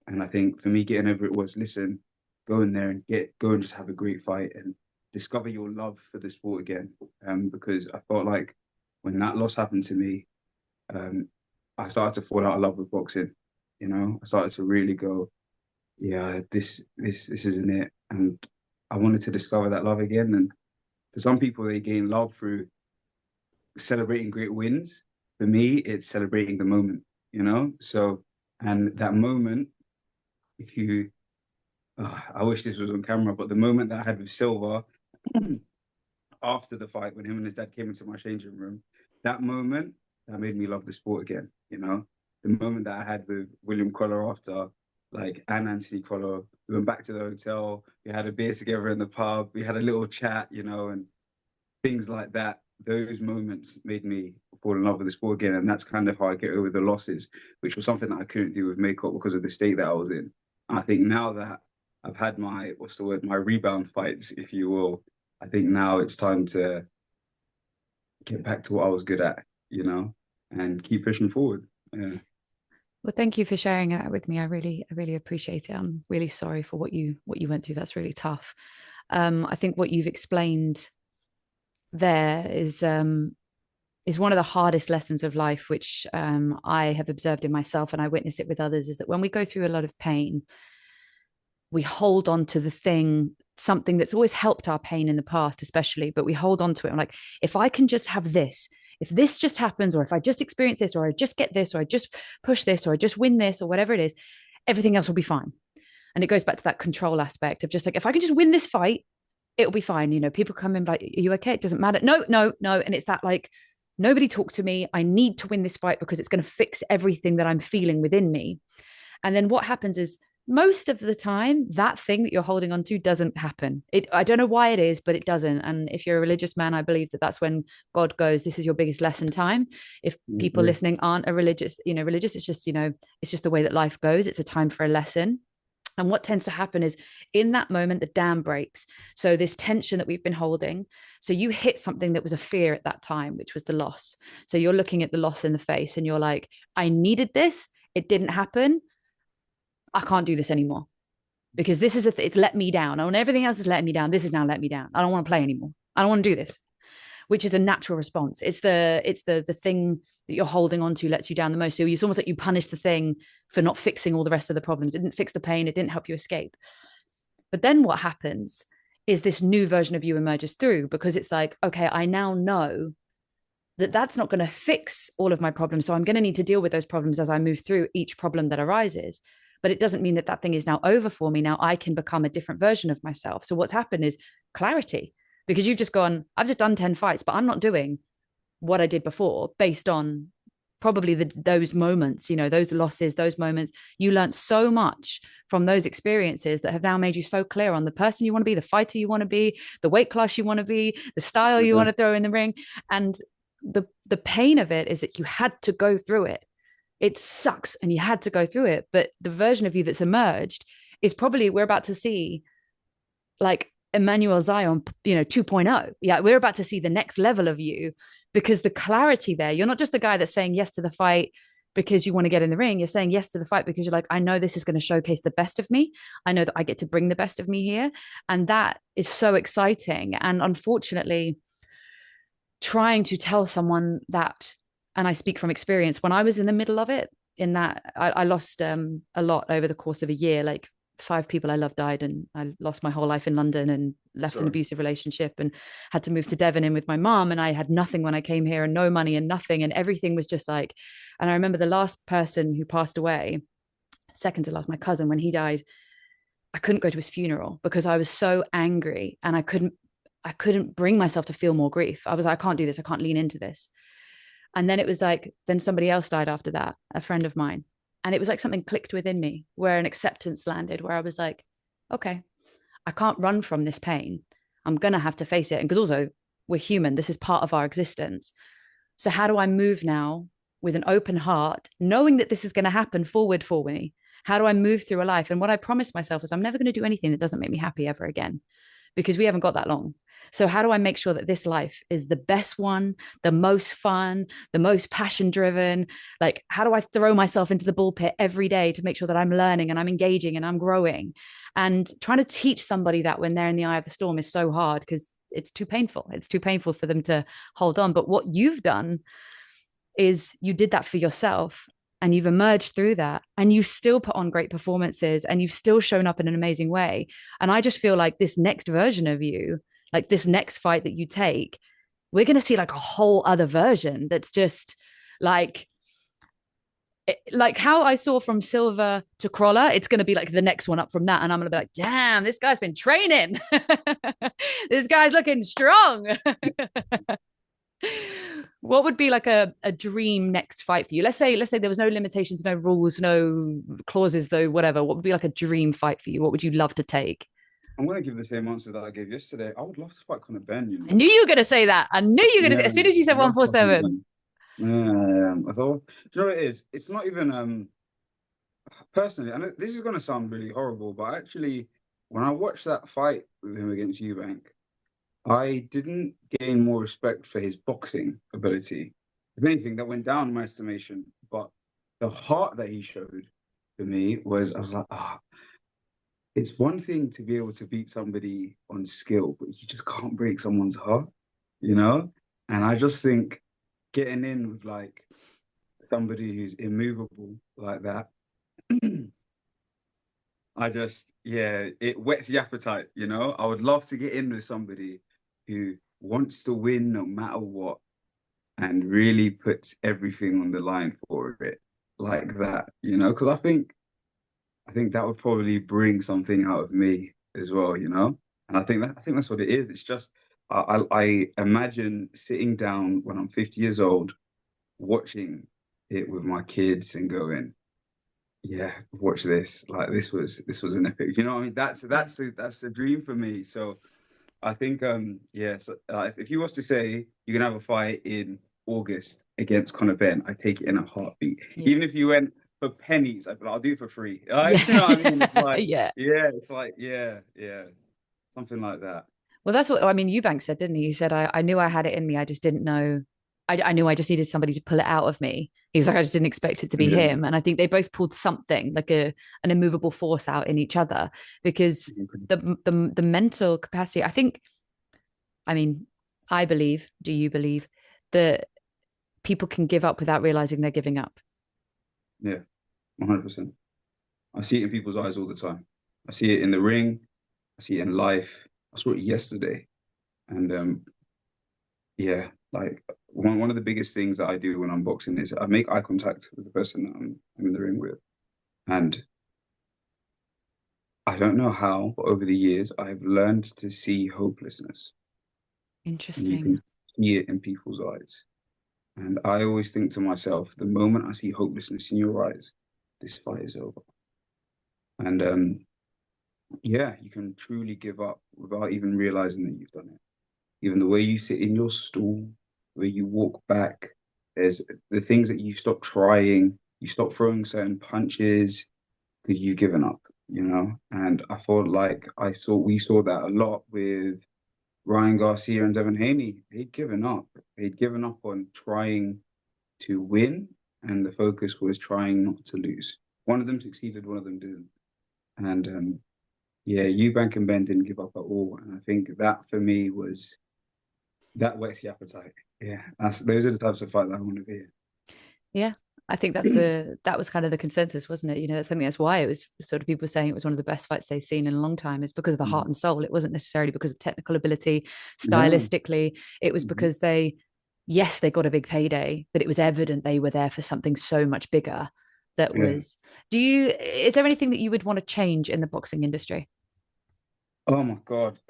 Speaker 2: And I think for me, getting over it was listen, go in there and go and just have a great fight and discover your love for the sport again. Because I felt like when that loss happened to me, um, I started to fall out of love with boxing. You know, I started to really go, yeah, this isn't it. And I wanted to discover that love again. And for some people, they gain love through celebrating great wins. For me, it's celebrating the moment, you know? So, and that moment, if you, I wish this was on camera, but the moment that I had with Silva after the fight, when him and his dad came into my changing room, that moment, that made me love the sport again, you know? The moment that I had with William Collar after, like, and Anthony Collar, we went back to the hotel, we had a beer together in the pub, we had a little chat, you know, and things like that. Those moments made me fall in love with the sport again. And that's kind of how I get over the losses, which was something that I couldn't do with makeup because of the state that I was in. And I think now that I've had my, what's the word, my rebound fights, if you will, I think now it's time to get back to what I was good at, you know, and keep pushing forward. Yeah.
Speaker 1: Well, thank you for sharing that with me. I really appreciate it. I'm really sorry for what you went through. That's really tough. I think what you've explained there is one of the hardest lessons of life, which I have observed in myself and I witness it with others, is that when we go through a lot of pain, we hold on to the thing, something that's always helped our pain in the past, especially, but we hold on to it. I'm like, if I can just have this, if this just happens, or if I just experience this, or I just get this, or I just push this, or I just win this, or whatever it is, everything else will be fine. And it goes back to that control aspect of just like, if I can just win this fight, it'll be fine. You know, people come in like, are you okay? It doesn't matter. No, no, no. And it's that like, nobody talk to me. I need to win this fight because it's going to fix everything that I'm feeling within me. And then what happens is most of the time, that thing that you're holding on to doesn't happen. I don't know why it is, but it doesn't. And if you're a religious man, I believe that that's when God goes, this is your biggest lesson time. If people
Speaker 2: Mm-hmm.
Speaker 1: listening aren't a religious, religious, it's just, it's just the way that life goes. It's a time for a lesson. And what tends to happen is in that moment, the dam breaks. So, this tension that we've been holding. So, you hit something that was a fear at that time, which was the loss. So, you're looking at the loss in the face and you're like, I needed this. It didn't happen. I can't do this anymore because this is it's let me down. And everything else is letting me down. This is now let me down. I don't want to play anymore. I don't want to do this, which is a natural response. It's the thing that you're holding on to lets you down the most. So it's almost like you punish the thing for not fixing all the rest of the problems. It didn't fix the pain. It didn't help you escape. But then what happens is this new version of you emerges through because it's like, okay, I now know that that's not going to fix all of my problems. So I'm going to need to deal with those problems as I move through each problem that arises. But it doesn't mean that that thing is now over for me. Now I can become a different version of myself. So what's happened is clarity because you've just gone, I've just done 10 fights, but I'm not doing what I did before based on probably those moments, those losses, those moments. You learned so much from those experiences that have now made you so clear on the person you want to be, the fighter you want to be, the weight class you want to be, the style you want to throw in the ring. And the pain of it is that you had to go through it. It sucks and you had to go through it. But the version of you that's emerged is probably we're about to see like Emmanuel Zion, 2.0. Yeah, we're about to see the next level of you because the clarity there, you're not just the guy that's saying yes to the fight because you want to get in the ring. You're saying yes to the fight because you're like, I know this is going to showcase the best of me. I know that I get to bring the best of me here. And that is so exciting. And unfortunately, trying to tell someone that, and I speak from experience, when I was in the middle of it, in that I lost a lot over the course of a year. Like 5 people I love died, and I lost my whole life in London and left an abusive relationship and had to move to Devon in with my mom. And I had nothing when I came here and no money and nothing. And everything was just like, and I remember the last person who passed away, second to last, my cousin, when he died, I couldn't go to his funeral because I was so angry and I couldn't bring myself to feel more grief. I was like, I can't do this. I can't lean into this. And then it was like, then somebody else died after that, a friend of mine. And it was like something clicked within me where an acceptance landed, where I was like, okay, I can't run from this pain. I'm going to have to face it. And because also we're human, this is part of our existence. So how do I move now with an open heart, knowing that this is going to happen forward for me? How do I move through a life? And what I promised myself was I'm never going to do anything that doesn't make me happy ever again because we haven't got that long. So, how do I make sure that this life is the best one, the most fun, the most passion driven? Like, how do I throw myself into the bullpit every day to make sure that I'm learning and I'm engaging and I'm growing? And trying to teach somebody that when they're in the eye of the storm is so hard because it's too painful. It's too painful for them to hold on. But what you've done is you did that for yourself and you've emerged through that and you still put on great performances and you've still shown up in an amazing way. And I just feel like this next version of you, like this next fight that you take, we're going to see like a whole other version that's just like how I saw from Silver to Crawler, it's going to be like the next one up from that. And I'm going to be like, damn, this guy's been training. This guy's looking strong. What would be like a dream next fight for you? Let's say there was no limitations, no rules, no clauses, though, whatever. What would be like a dream fight for you? What would you love to take?
Speaker 2: I'm gonna give the same answer that I gave yesterday. I would love to fight Conor Ben,
Speaker 1: I knew you were going to say that. I knew you were going
Speaker 2: Yeah,
Speaker 1: to. As soon as you
Speaker 2: I
Speaker 1: said
Speaker 2: love fighting
Speaker 1: 147,
Speaker 2: Ben. Yeah, I thought, do you know what it is? It's not even personally, and this is gonna sound really horrible, but actually, when I watched that fight with him against Eubank, I didn't gain more respect for his boxing ability. If anything, that went down in my estimation. But the heart that he showed for me was, I was like, it's one thing to be able to beat somebody on skill, but you just can't break someone's heart, you know? And I just think getting in with like somebody who's immovable like that, yeah, it whets the appetite, you know? I would love to get in with somebody who wants to win no matter what and really puts everything on the line for it like that, you know? Because I think that would probably bring something out of me as well, you know? And I think that's what it is. It's just I imagine sitting down when I'm 50 years old, watching it with my kids and going, yeah, watch this. Like this was an epic. You know what I mean? That's the dream for me. So I think if you was to say you can have a fight in August against Conor Ben, I take it in a heartbeat.
Speaker 1: yeah,
Speaker 2: Even if you went for pennies, I'd be like, I'll do it for free.
Speaker 1: yeah,
Speaker 2: Do you know what I mean? It's like,
Speaker 1: yeah.
Speaker 2: yeah, it's like, yeah, something like that.
Speaker 1: Well, that's what I mean. Eubank said, didn't he? He said, I knew I had it in me. I just didn't know. I knew I just needed somebody to pull it out of me. He was like, I just didn't expect it to be
Speaker 2: Yeah.
Speaker 1: him. And I think they both pulled something like an immovable force out in each other because the mental capacity. I think. I mean, I believe. Do you believe that people can give up without realizing they're giving up?
Speaker 2: Yeah, 100%. I see it in people's eyes all the time. I see it in the ring. I see it in life. I saw it yesterday. And yeah, like one of the biggest things that I do when I'm boxing is I make eye contact with the person that I'm in the ring with. And I don't know how, but over the years, I've learned to see hopelessness. And you can
Speaker 1: Interesting.
Speaker 2: see it in people's eyes. And I always think to myself, the moment I see hopelessness in your eyes, this fight is over. And yeah, you can truly give up without even realizing that you've done it. Even the way you sit in your stool, the way you walk back, there's the things that you stop trying, you stop throwing certain punches because you've given up, you know? And I felt like we saw that a lot with Ryan Garcia and Devin Haney. They'd given up. They'd given up on trying to win, and the focus was trying not to lose. One of them succeeded, one of them didn't. And yeah, Eubank and Ben didn't give up at all. And I think that for me was that whets the appetite. Yeah, those are the types of fight that I want to be
Speaker 1: Yeah. I think that was kind of the consensus, wasn't it? You know, I think that's why it was sort of people saying it was one of the best fights they've seen in a long time is because of the heart
Speaker 2: in.
Speaker 1: and soul. It wasn't necessarily because of technical ability,
Speaker 2: Yeah.
Speaker 1: stylistically. It was
Speaker 2: Mhm.
Speaker 1: because yes, they got a big payday, but it was evident they were there for something so much bigger that
Speaker 2: Yeah.
Speaker 1: was, is there anything that you would want to change in the boxing industry?
Speaker 2: Oh my God.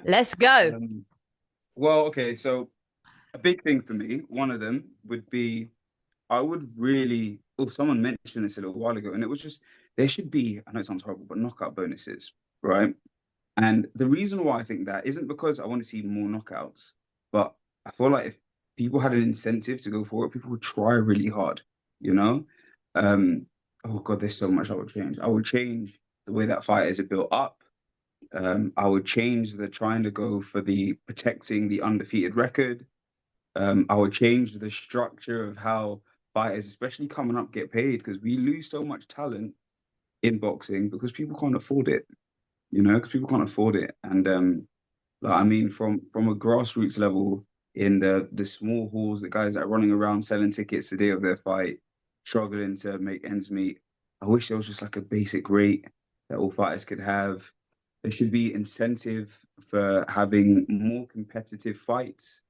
Speaker 1: Let's go.
Speaker 2: Um, well, okay, so a big thing for me, one of them would be I would really, oh, someone mentioned this a little while ago, and it was just there should be, I know it sounds horrible, but knockout bonuses, right? And the reason why I think that isn't because I want to see more knockouts, but I feel like if people had an incentive to go for it, people would try really hard, you know? Um, oh God, there's so much I would change. I would change the way that fighters are built up. I would change the trying to go for the protecting the undefeated record. I would change the structure of how fighters, especially coming up, get paid because we lose so much talent in boxing because people can't afford it, you know, because people can't afford it. And like I mean, from a grassroots level, in the small halls, the guys that are running around selling tickets the day of their fight, struggling to make ends meet. I wish there was just like a basic rate that all fighters could have. There should be incentive for having more competitive fights,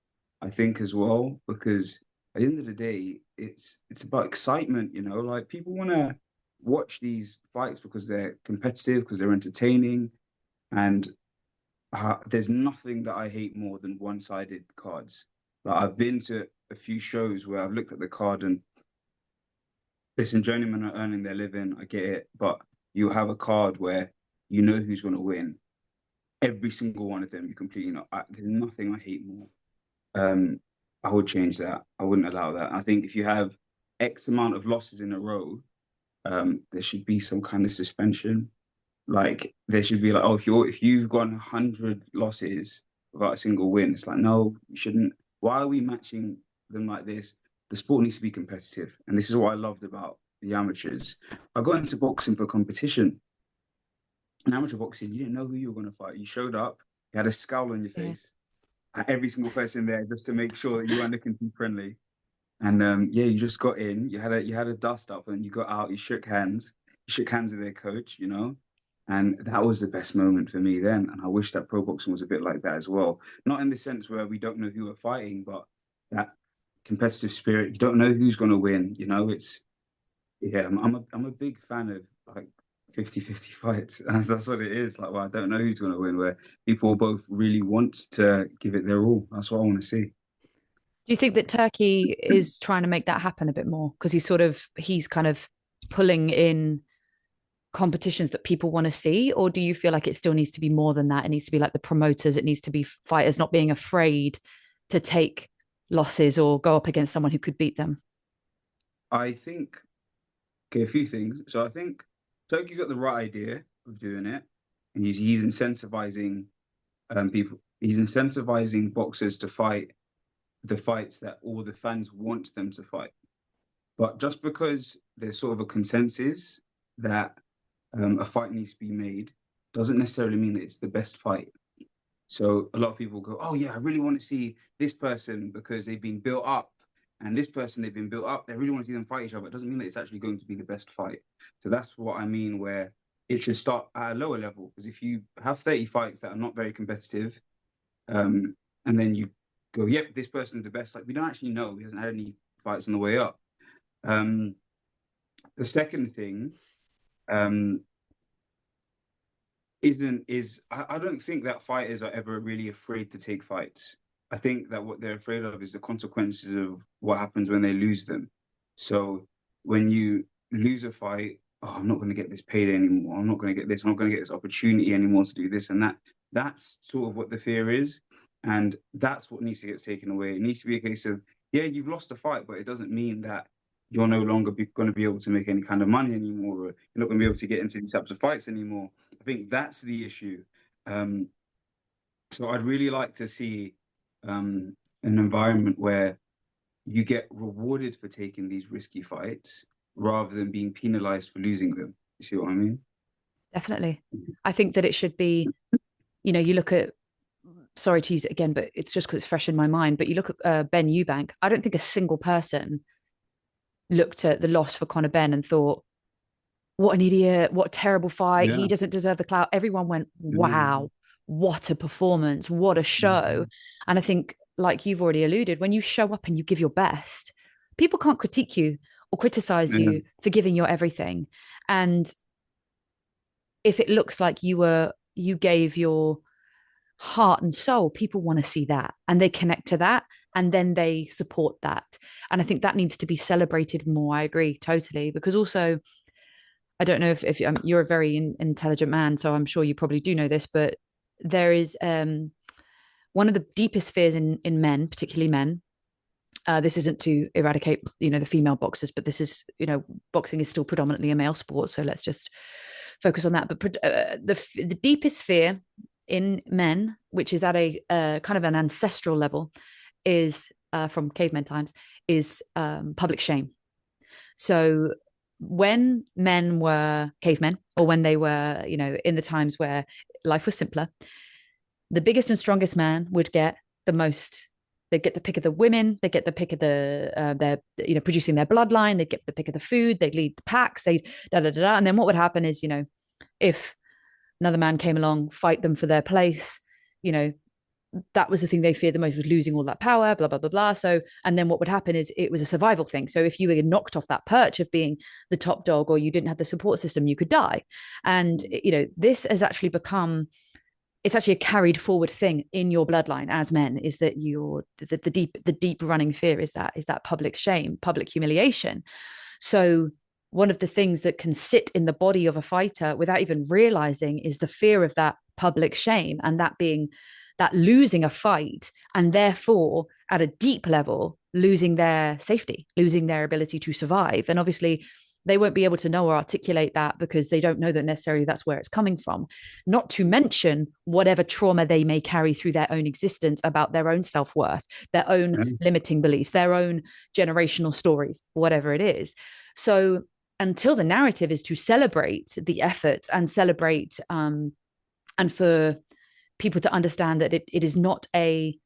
Speaker 2: I think, as well, because at the end of the day, it's about excitement, like people want to watch these fights because they're competitive, because they're entertaining, and there's nothing that I hate more than one-sided cards. Like I've been to a few shows where I've looked at the card and listen, journeymen are earning their living, I get it, but you have a card where you know who's going to win. Every single one of them, you completely know. There's nothing I hate more. Um, I would change that. I wouldn't allow that. I think if you have X amount of losses in a row, there should be some kind of suspension. Like there should be like, oh, if you've got 100 losses without a single win, it's like, no, you shouldn't. Why are we matching them like this? The sport needs to be competitive, and this is what I loved about the amateurs. I got into boxing for competition. In amateur boxing, you didn't know who you were going to fight. You showed up, you had a scowl on your
Speaker 1: Yeah.
Speaker 2: face at every single person there just to make sure that you weren't looking too friendly. And yeah, you just got in. You had a dust up, and you got out. You shook hands. You shook hands with their coach. And that was the best moment for me then. And I wish that pro boxing was a bit like that as well. Not in the sense where we don't know who we're fighting, but that competitive spirit. You don't know who's going to win. It's yeah. I'm a big fan of like 50-50 fights. That's what it is. Like, well, I don't know who's going to win. Where people both really want to give it their all. That's what I want to see.
Speaker 1: Do you think that Turkey is trying to make that happen a bit more? Because he's kind of pulling in competitions that people want to see, or do you feel like it still needs to be more than that? It needs to be like the promoters, it needs to be fighters not being afraid to take losses or go up against someone who could beat them.
Speaker 2: I think okay, a few things. So I think Turkey's got the right idea of doing it, and he's incentivizing people. He's incentivizing boxers to fight the fights that all the fans want them to fight. But just because there's sort of a consensus that a fight needs to be made, doesn't necessarily mean that it's the best fight. So a lot of people go, "Oh yeah, I really want to see this person because they've been built up, and this person they've been built up. They really want to see them fight each other." It doesn't mean that it's actually going to be the best fight. So that's what I mean, where it should start at a lower level. Because if you have 30 fights that are not very competitive, um, and then you go, "Yep, this person's the best," like we don't actually know. He hasn't had any fights on the way up. Um, the second thing um, isn't is I don't think that fighters are ever really afraid to take fights. I think that what they're afraid of is the consequences of what happens when they lose them. So when you lose a fight, oh, I'm not going to get this paid anymore. I'm not going to get this. I'm not going to get this opportunity anymore to do this and that. That's sort of what the fear is, and that's what needs to get taken away. It needs to be a case of yeah, you've lost a fight, but it doesn't mean that you're no longer going to be able to make any kind of money anymore, or you're not going to be able to get into these types of fights anymore. I think that's the issue. Um, so I'd really like to see an environment where you get rewarded for taking these risky fights rather than being penalized for losing them. You see what I mean?
Speaker 1: Definitely. I think that it should be, you look at, sorry to use it again, but it's just because it's fresh in my mind, but you look at Ben Eubank, I don't think a single person looked at the loss for Conor Ben and thought, what an idiot, what a terrible fight. He
Speaker 2: Yeah.
Speaker 1: doesn't deserve the clout. Everyone went,
Speaker 2: Mm-hmm.
Speaker 1: wow, what a performance, what a show. And I think, like you've already alluded, when you show up and you give your best, people can't critique you or criticize
Speaker 2: Yeah.
Speaker 1: you for giving your everything. And if it looks like you gave your heart and soul, people want to see that and they connect to that and then they support that. And I think that needs to be celebrated more. I agree totally. Because also, I don't know if you're a very intelligent man, so I'm sure you probably do know this, but there is one of the deepest fears in men, particularly men. This isn't to eradicate, the female boxers, but this is, boxing is still predominantly a male sport, so let's just focus on that. But the deepest fear in men, which is at a kind of an ancestral level, is from caveman times, is public shame. So when men were cavemen, or when they were, in the times where life was simpler, the biggest and strongest man would get the most They get the pick of the women. They get the pick of their producing their bloodline. They get the pick of the food. They lead the packs. They da da da da. And then what would happen is, if another man came along, fight them for their place, you know, that was the thing they feared the most, was losing all that power, blah, blah, blah, blah. So, and then what would happen is it was a survival thing. So if you were knocked off that perch of being the top dog, or you didn't have the support system, you could die. And, this has actually become, it's actually a carried forward thing in your bloodline as men, is that the deep running fear is that public shame, public humiliation. So one of the things that can sit in the body of a fighter without even realizing is the fear of that public shame, and that being that losing a fight, and therefore at a deep level losing their safety, losing their ability to survive. And obviously they won't be able to know or articulate that, because they don't know that necessarily that's where it's coming from. Not to mention whatever trauma they may carry through their own existence about their own self-worth, their own
Speaker 2: Yeah.
Speaker 1: limiting beliefs, their own generational stories, whatever it is. So until the narrative is to celebrate the efforts and celebrate, and for people to understand that it is not a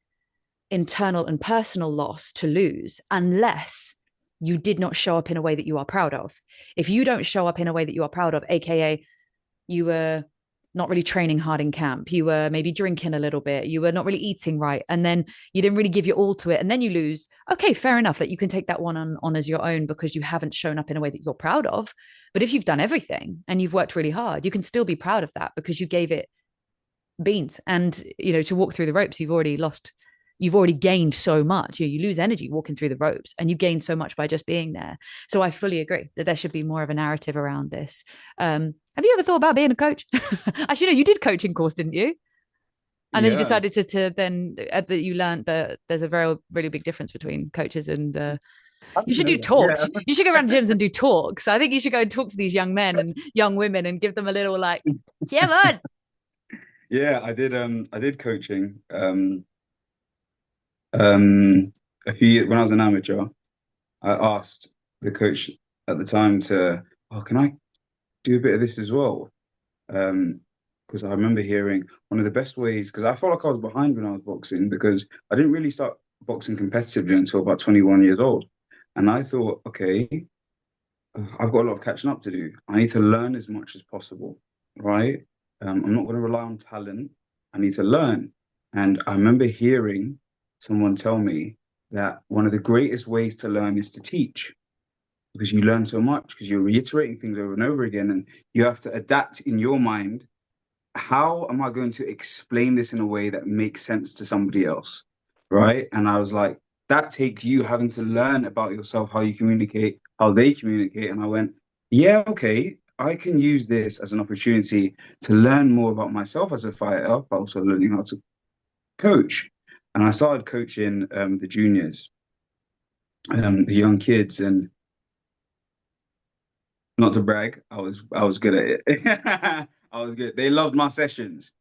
Speaker 1: internal and personal loss to lose, unless you did not show up in a way that you are proud of. If you don't show up in a way that you are proud of, aka you were not really training hard in camp, you were maybe drinking a little bit, you were not really eating right, and then you didn't really give your all to it, and then you lose, okay, fair enough, that you can take that one on as your own because you haven't shown up in a way that you're proud of. But if you've done everything and you've worked really hard, you can still be proud of that, because you gave it beans. And to walk through the ropes, you've already gained so much. You lose energy walking through the ropes, and you gain so much by just being there. So I fully agree that there should be more of a narrative around this. Have you ever thought about being a coach? Actually, no, you did coaching course, didn't you? And then you
Speaker 2: Yeah.
Speaker 1: decided to then that you learned that there's a very really big difference between coaches and
Speaker 2: I
Speaker 1: you
Speaker 2: didn't
Speaker 1: should
Speaker 2: know
Speaker 1: do
Speaker 2: that.
Speaker 1: talks.
Speaker 2: Yeah.
Speaker 1: You should go around gyms and do talks. I think you should go and talk to these young men and young women and give them a little like, yeah, man.
Speaker 2: Yeah, I did coaching. Um a few years when I was an amateur, I asked the coach at the time to, oh, can I do a bit of this as well? Um, because I remember hearing one of the best ways, because I felt like I was behind when I was boxing, because I didn't really start boxing competitively until about 21 years old. And I thought, okay, I've got a lot of catching up to do. I need to learn as much as possible, right? I'm not going to rely on talent. I need to learn. And I remember hearing someone tell me that one of the greatest ways to learn is to teach, because you learn so much, because you're reiterating things over and over again, and you have to adapt in your mind. How am I going to explain this in a way that makes sense to somebody else? Right. And I was like, that takes you having to learn about yourself, how you communicate, how they communicate. And I went, yeah, okay, I can use this as an opportunity to learn more about myself as a fighter, but also learning how to coach. And I started coaching the juniors, the young kids, and not to brag, I was good at it. I was good. They loved my sessions.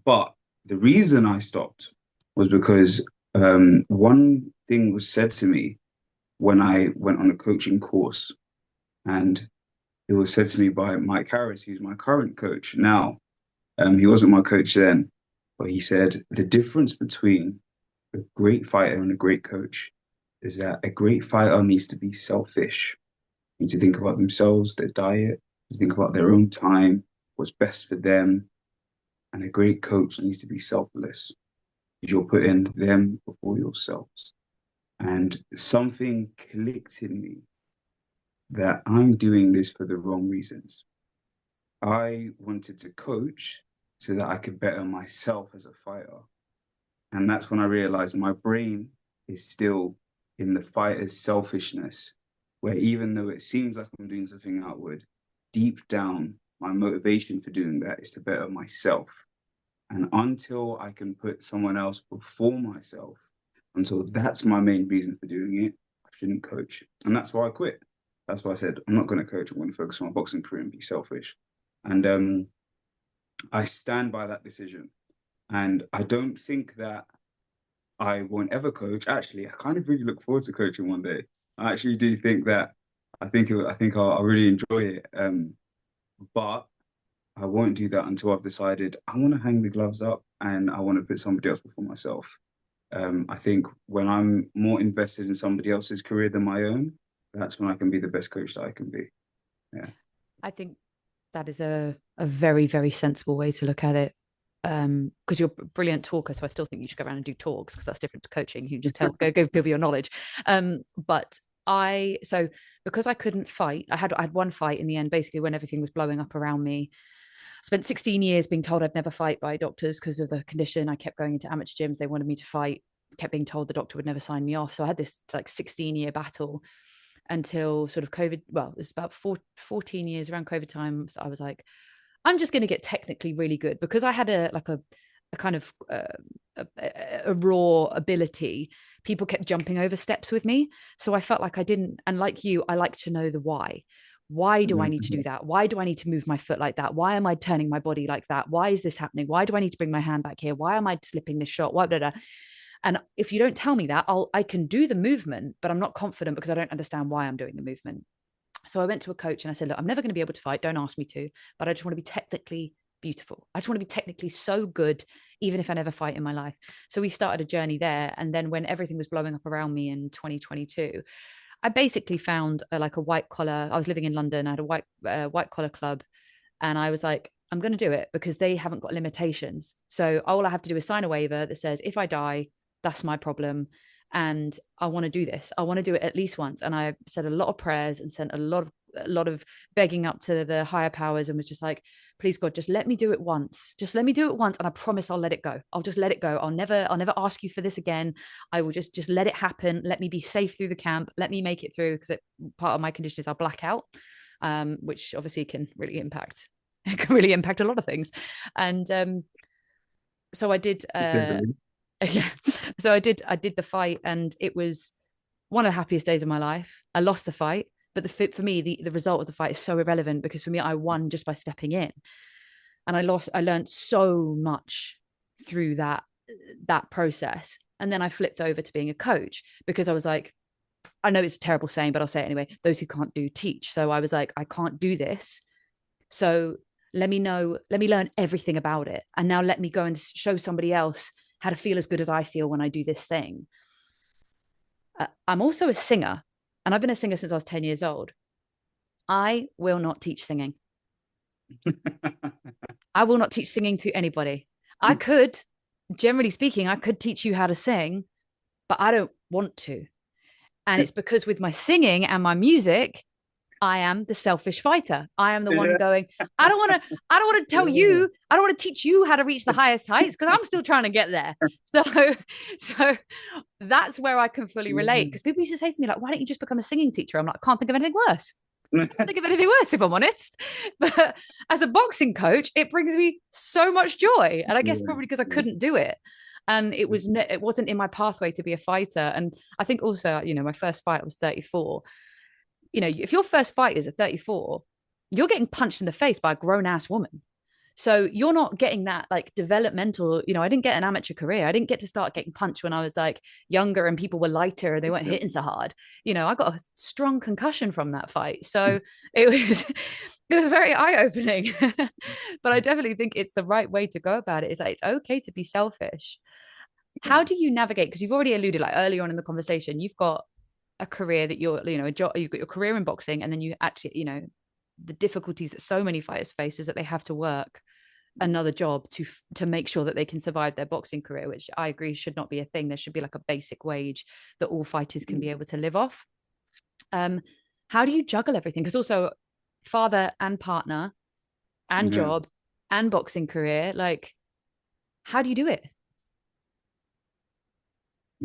Speaker 2: But the reason I stopped was because one thing was said to me when I went on a coaching course, and it was said to me by Mike Harris, who's my current coach now. He wasn't my coach then, but he said the difference between a great fighter and a great coach is that a great fighter needs to be selfish, need to think about themselves, their diet, think about their own time, what's best for them. And a great coach needs to be selfless. You're putting them before yourselves. And something clicked in me that I'm doing this for the wrong reasons. I wanted to coach so that I could better myself as a fighter. And that's when I realized my brain is still in the fighter's selfishness, where even though it seems like I'm doing something outward, deep down, my motivation for doing that is to better myself. And until I can put someone else before myself, until that's my main reason for doing it, I shouldn't coach. And that's why I quit. That's why I said, I'm not going to coach. I'm going to focus on my boxing career and be selfish. And I stand by that decision. And I don't think that I won't ever coach. Actually, I kind of really look forward to coaching one day. I actually do think that I'll really enjoy it. But I won't do that until I've decided I want to hang the gloves up and I want to put somebody else before myself. I think when I'm more invested in somebody else's career than my own, that's when I can be the best coach that I can be. Yeah.
Speaker 1: I think that is a very, very sensible way to look at it. Because you're a brilliant talker, so I still think you should go around and do talks because that's different to coaching. You just go give people your knowledge. But so because I couldn't fight, I had one fight in the end, basically when everything was blowing up around me. I spent 16 years being told I'd never fight by doctors because of the condition. I kept going into amateur gyms. They wanted me to fight, kept being told the doctor would never sign me off. So I had this like 16-year battle until sort of COVID. Well, it was about 14 years around COVID time. So I was like, I'm just going to get technically really good because I had a kind of a raw ability. People kept jumping over steps with me. So I felt like I didn't. And like you, I like to know the why. Why do I need to do that? Why do I need to move my foot like that? Why am I turning my body like that? Why is this happening? Why do I need to bring my hand back here? Why am I slipping this shot? Why, blah, blah. And if you don't tell me that, I can do the movement, but I'm not confident because I don't understand why I'm doing the movement. So I went to a coach and I said, look, I'm never going to be able to fight. Don't ask me to, but I just want to be technically beautiful. I just want to be technically so good, even if I never fight in my life. So we started a journey there. And then when everything was blowing up around me in 2022, I basically found like a white collar. I was living in London. I had a white collar club, and I was like, I'm going to do it because they haven't got limitations. So all I have to do is sign a waiver that says if I die, that's my problem. And I want to do this. I want to do it at least once. And I said a lot of prayers and sent a lot of begging up to the higher powers and was just like, please God, just let me do it once. Just let me do it once. And I promise I'll let it go. I'll just let it go. I'll never ask you for this again. I will just let it happen. Let me be safe through the camp. Let me make it through because part of my condition is I'll black out, which obviously can really impact. It can really impact a lot of things. And so I did yeah. So I did the fight and it was one of the happiest days of my life. I lost the fight, but for me, the result of the fight is so irrelevant because for me, I won just by stepping in. And I learned so much through that process. And then I flipped over to being a coach because I was like, I know it's a terrible saying, but I'll say it anyway. Those who can't do teach. So I was like, I can't do this. So let me learn everything about it. And now let me go and show somebody else how to feel as good as I feel when I do this thing. I'm also a singer, and I've been a singer since I was 10 years old. I will not teach singing. I will not teach singing to anybody. I could, generally speaking, I could teach you how to sing, but I don't want to. And it's because with my singing and my music, I am the selfish fighter. I am the one going, I don't want to tell you, I don't want to teach you how to reach the highest heights because I'm still trying to get there. So that's where I can fully relate. Because people used to say to me, like, why don't you just become a singing teacher? I'm like, I can't think of anything worse. I can't think of anything worse, if I'm honest. But as a boxing coach, it brings me so much joy. And I guess probably because I couldn't do it. And it wasn't in my pathway to be a fighter. And I think also, my first fight I was 34. If your first fight is at 34, you're getting punched in the face by a grown ass woman. So you're not getting that like developmental, I didn't get an amateur career. I didn't get to start getting punched when I was like younger and people were lighter and they weren't hitting so hard. I got a strong concussion from that fight. So it was very eye-opening. But I definitely think it's the right way to go about it. It's like it's okay to be selfish. How do you navigate? Because you've already alluded, like earlier on in the conversation, you've got a career that a job, you've got your career in boxing, and then you actually, the difficulties that so many fighters face is that they have to work another job to make sure that they can survive their boxing career, which I agree should not be a thing. There should be like a basic wage that all fighters can be able to live off. How do you juggle everything? Because also father and partner and job and boxing career, like how do you do it?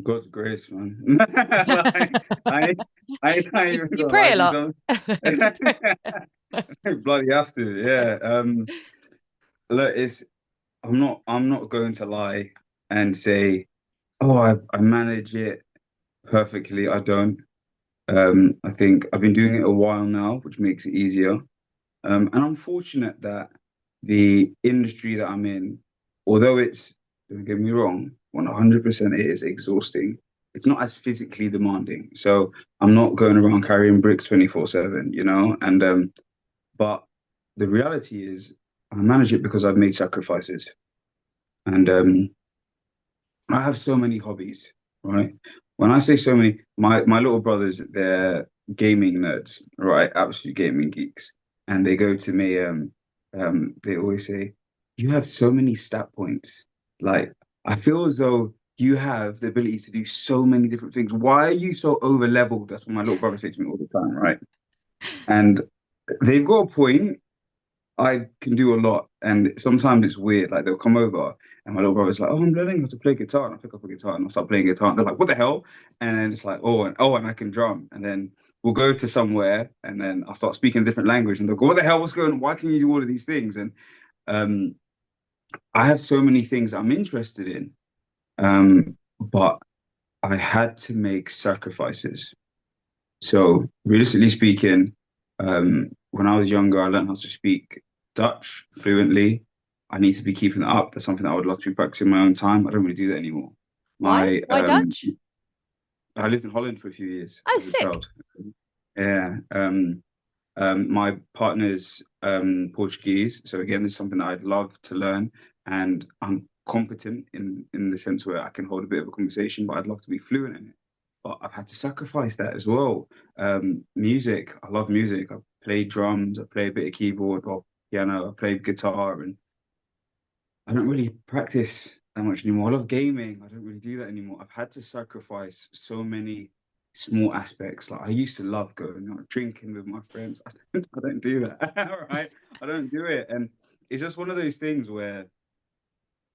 Speaker 2: God's grace, man. Like, I can't even
Speaker 1: You
Speaker 2: go
Speaker 1: pray
Speaker 2: lie.
Speaker 1: a
Speaker 2: You
Speaker 1: lot.
Speaker 2: don't bloody have to. Yeah. Look, I'm not going to lie and say, oh, I manage it perfectly. I don't. I think I've been doing it a while now, which makes it easier. And I'm fortunate that the industry that I'm in, although don't get me wrong, 100% it is exhausting. It's not as physically demanding. So I'm not going around carrying bricks 24/7, but the reality is I manage it because I've made sacrifices. And I have so many hobbies, right? When I say so many, my little brothers, they're gaming nerds, right? Absolute gaming geeks. And they go to me, they always say, you have so many stat points. Like, I feel as though you have the ability to do so many different things. Why are you so over leveled? That's what my little brother says to me all the time, right? And they've got a point. I can do a lot, and sometimes it's weird. Like they'll come over, and my little brother's like, "Oh, I'm learning how to play guitar," and I pick up a guitar and I start playing guitar, and they're like, "What the hell?" And then it's like, "Oh, and I can drum." And then we'll go to somewhere, and then I'll start speaking a different language, and they'll go, "What the hell? What's going on? Why can you do all of these things?" And um, I have so many things I'm interested in, but I had to make sacrifices. So, realistically speaking, when I was younger, I learned how to speak Dutch fluently. I need to be keeping that up. That's something that I would love to be practicing in my own time. I don't really do that anymore.
Speaker 1: Why?
Speaker 2: My
Speaker 1: Why Dutch?
Speaker 2: I lived in Holland for a few years
Speaker 1: Oh,
Speaker 2: as a
Speaker 1: sick.
Speaker 2: child. Yeah. My partner's Portuguese, so again, it's something that I'd love to learn, and I'm competent in the sense where I can hold a bit of a conversation, but I'd love to be fluent in it. But I've had to sacrifice that as well. Music, I love music. I play drums, I play a bit of keyboard or piano, I play guitar, and I don't really practice that much anymore. I love gaming. I don't really do that anymore. I've had to sacrifice so many small aspects. Like I used to love going out drinking with my friends. I don't do that. Right? I don't do it. And it's just one of those things where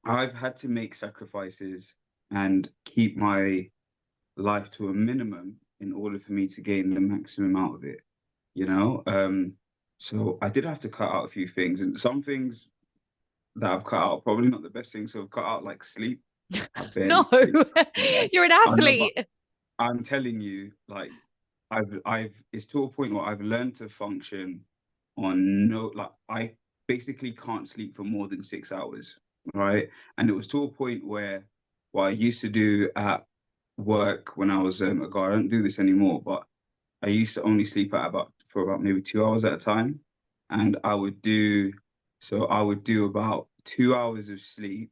Speaker 2: I've had to make sacrifices and keep my life to a minimum in order for me to gain the maximum out of it, you know? So I did have to cut out a few things, and some things that I've cut out, probably not the best thing. So I've cut out like sleep. I barely
Speaker 1: No,
Speaker 2: sleep. Yeah.
Speaker 1: you're an
Speaker 2: I know, but
Speaker 1: athlete.
Speaker 2: I'm telling you, like it's to a point where I've learned to function on no, like I basically can't sleep for more than 6 hours, right? And it was to a point where what I used to do at work when I was a guy, I don't do this anymore, but I used to only sleep at about for about maybe 2 hours at a time, and I would do about 2 hours of sleep,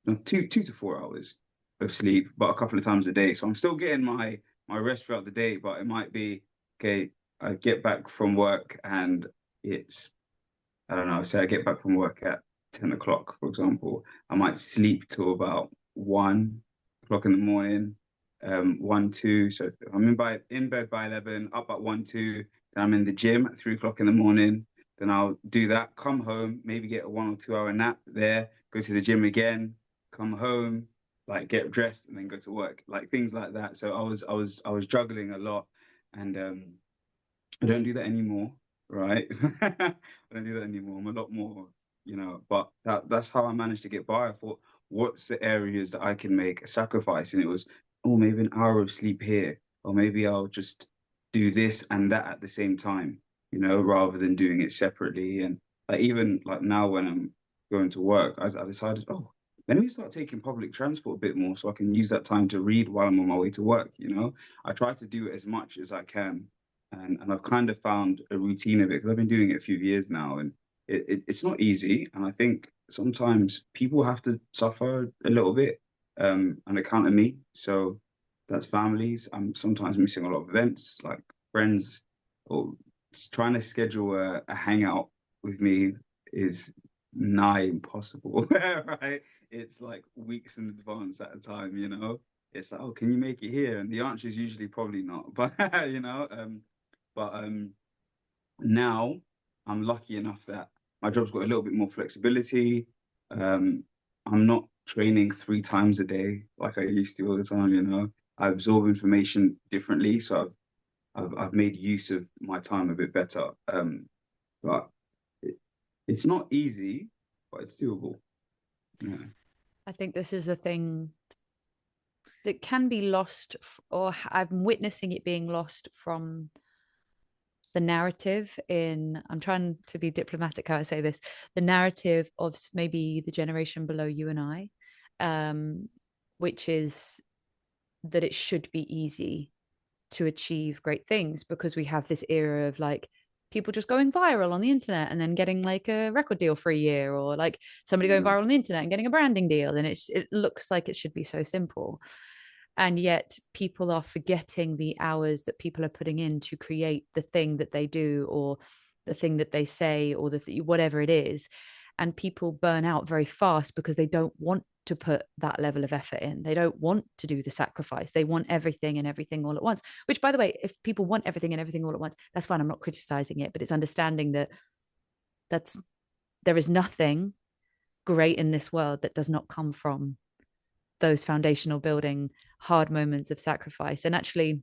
Speaker 2: no, two to 4 hours of sleep, but a couple of times a day. So I'm still getting my rest throughout the day, but it might be okay. I get back from work and it's I don't know. Say I get back from work at 10 o'clock, for example. I might sleep till about 1 o'clock in the morning, 1, 2. So if I'm in bed by 11, up at 1, 2, then I'm in the gym at 3 o'clock in the morning. Then I'll do that, come home, maybe get a 1 or 2 hour nap there, go to the gym again, come home, like get dressed and then go to work, like things like that. So I was juggling a lot, and I don't do that anymore, right? I don't do that anymore. I'm a lot more, but that's how I managed to get by. I thought, what's the areas that I can make a sacrifice? And it was, oh, maybe an hour of sleep here, or maybe I'll just do this and that at the same time, rather than doing it separately. And like even like now when I'm going to work, I decided, oh, let me start taking public transport a bit more so I can use that time to read while I'm on my way to work. I try to do it as much as I can, and I've kind of found a routine of it because I've been doing it a few years now, and it's not easy. And I think sometimes people have to suffer a little bit on account of me. So that's families. I'm sometimes missing a lot of events, like friends, or trying to schedule a hangout with me is nigh impossible, right? It's like weeks in advance at a time. It's like, oh, can you make it here? And the answer is usually probably not. But but now I'm lucky enough that my job's got a little bit more flexibility. Um, I'm not training 3 times a day like I used to all the time. I absorb information differently, so I've made use of my time a bit better. But it, it's not easy, but it's doable. Yeah.
Speaker 1: I think this is the thing that can be lost, or I'm witnessing it being lost from the narrative in, I'm trying to be diplomatic how I say this, the narrative of maybe the generation below you and I, um, which is that it should be easy to achieve great things because we have this era of like people just going viral on the internet and then getting like a record deal for a year, or like somebody going
Speaker 2: Yeah.
Speaker 1: viral on the internet and getting a branding deal. And it looks like it should be so simple. And yet people are forgetting the hours that people are putting in to create the thing that they do, or the thing that they say, or whatever it is. And people burn out very fast because they don't want to put that level of effort in. They don't want to do the sacrifice. They want everything and everything all at once, which, by the way, if people want everything and everything all at once, that's fine. I'm not criticizing it, but it's understanding that that's there is nothing great in this world that does not come from those foundational building hard moments of sacrifice. And actually,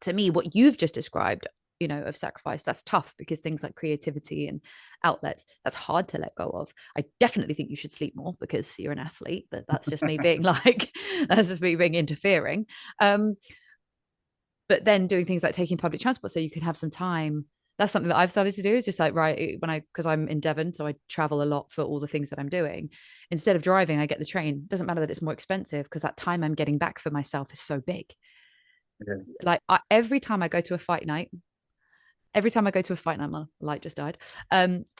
Speaker 1: to me, what you've just described, of sacrifice, that's tough, because things like creativity and outlets, that's hard to let go of. I definitely think you should sleep more because you're an athlete, but that's just me being like, that's just me being interfering. But then doing things like taking public transport so you can have some time. That's something that I've started to do, is just like, right, because I'm in Devon, so I travel a lot for all the things that I'm doing. Instead of driving, I get the train. Doesn't matter that it's more expensive, because that time I'm getting back for myself is so big.
Speaker 2: Yeah.
Speaker 1: Like every time I go to a fight night, my light just died.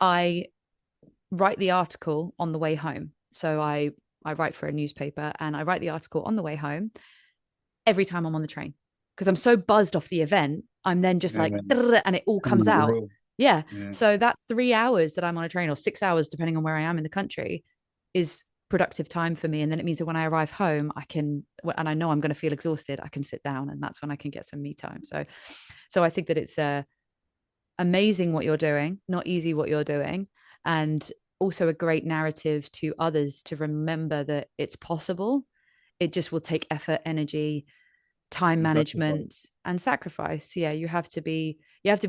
Speaker 1: I write the article on the way home. So I write for a newspaper, and I write the article on the way home every time I'm on the train, because I'm so buzzed off the event. I'm then just like,
Speaker 2: Yeah.
Speaker 1: and it all
Speaker 2: I'm
Speaker 1: comes
Speaker 2: on a
Speaker 1: out.
Speaker 2: roll.
Speaker 1: Yeah.
Speaker 2: Yeah.
Speaker 1: So that 3 hours that I'm on a train, or 6 hours, depending on where I am in the country, is productive time for me. And then it means that when I arrive home, and I know I'm going to feel exhausted, I can sit down, and that's when I can get some me time. So I think that it's amazing what you're doing, not easy what you're doing, and also a great narrative to others to remember that it's possible. It just will take effort, energy, time
Speaker 2: And sacrifice.
Speaker 1: management, and sacrifice. Yeah, you have to be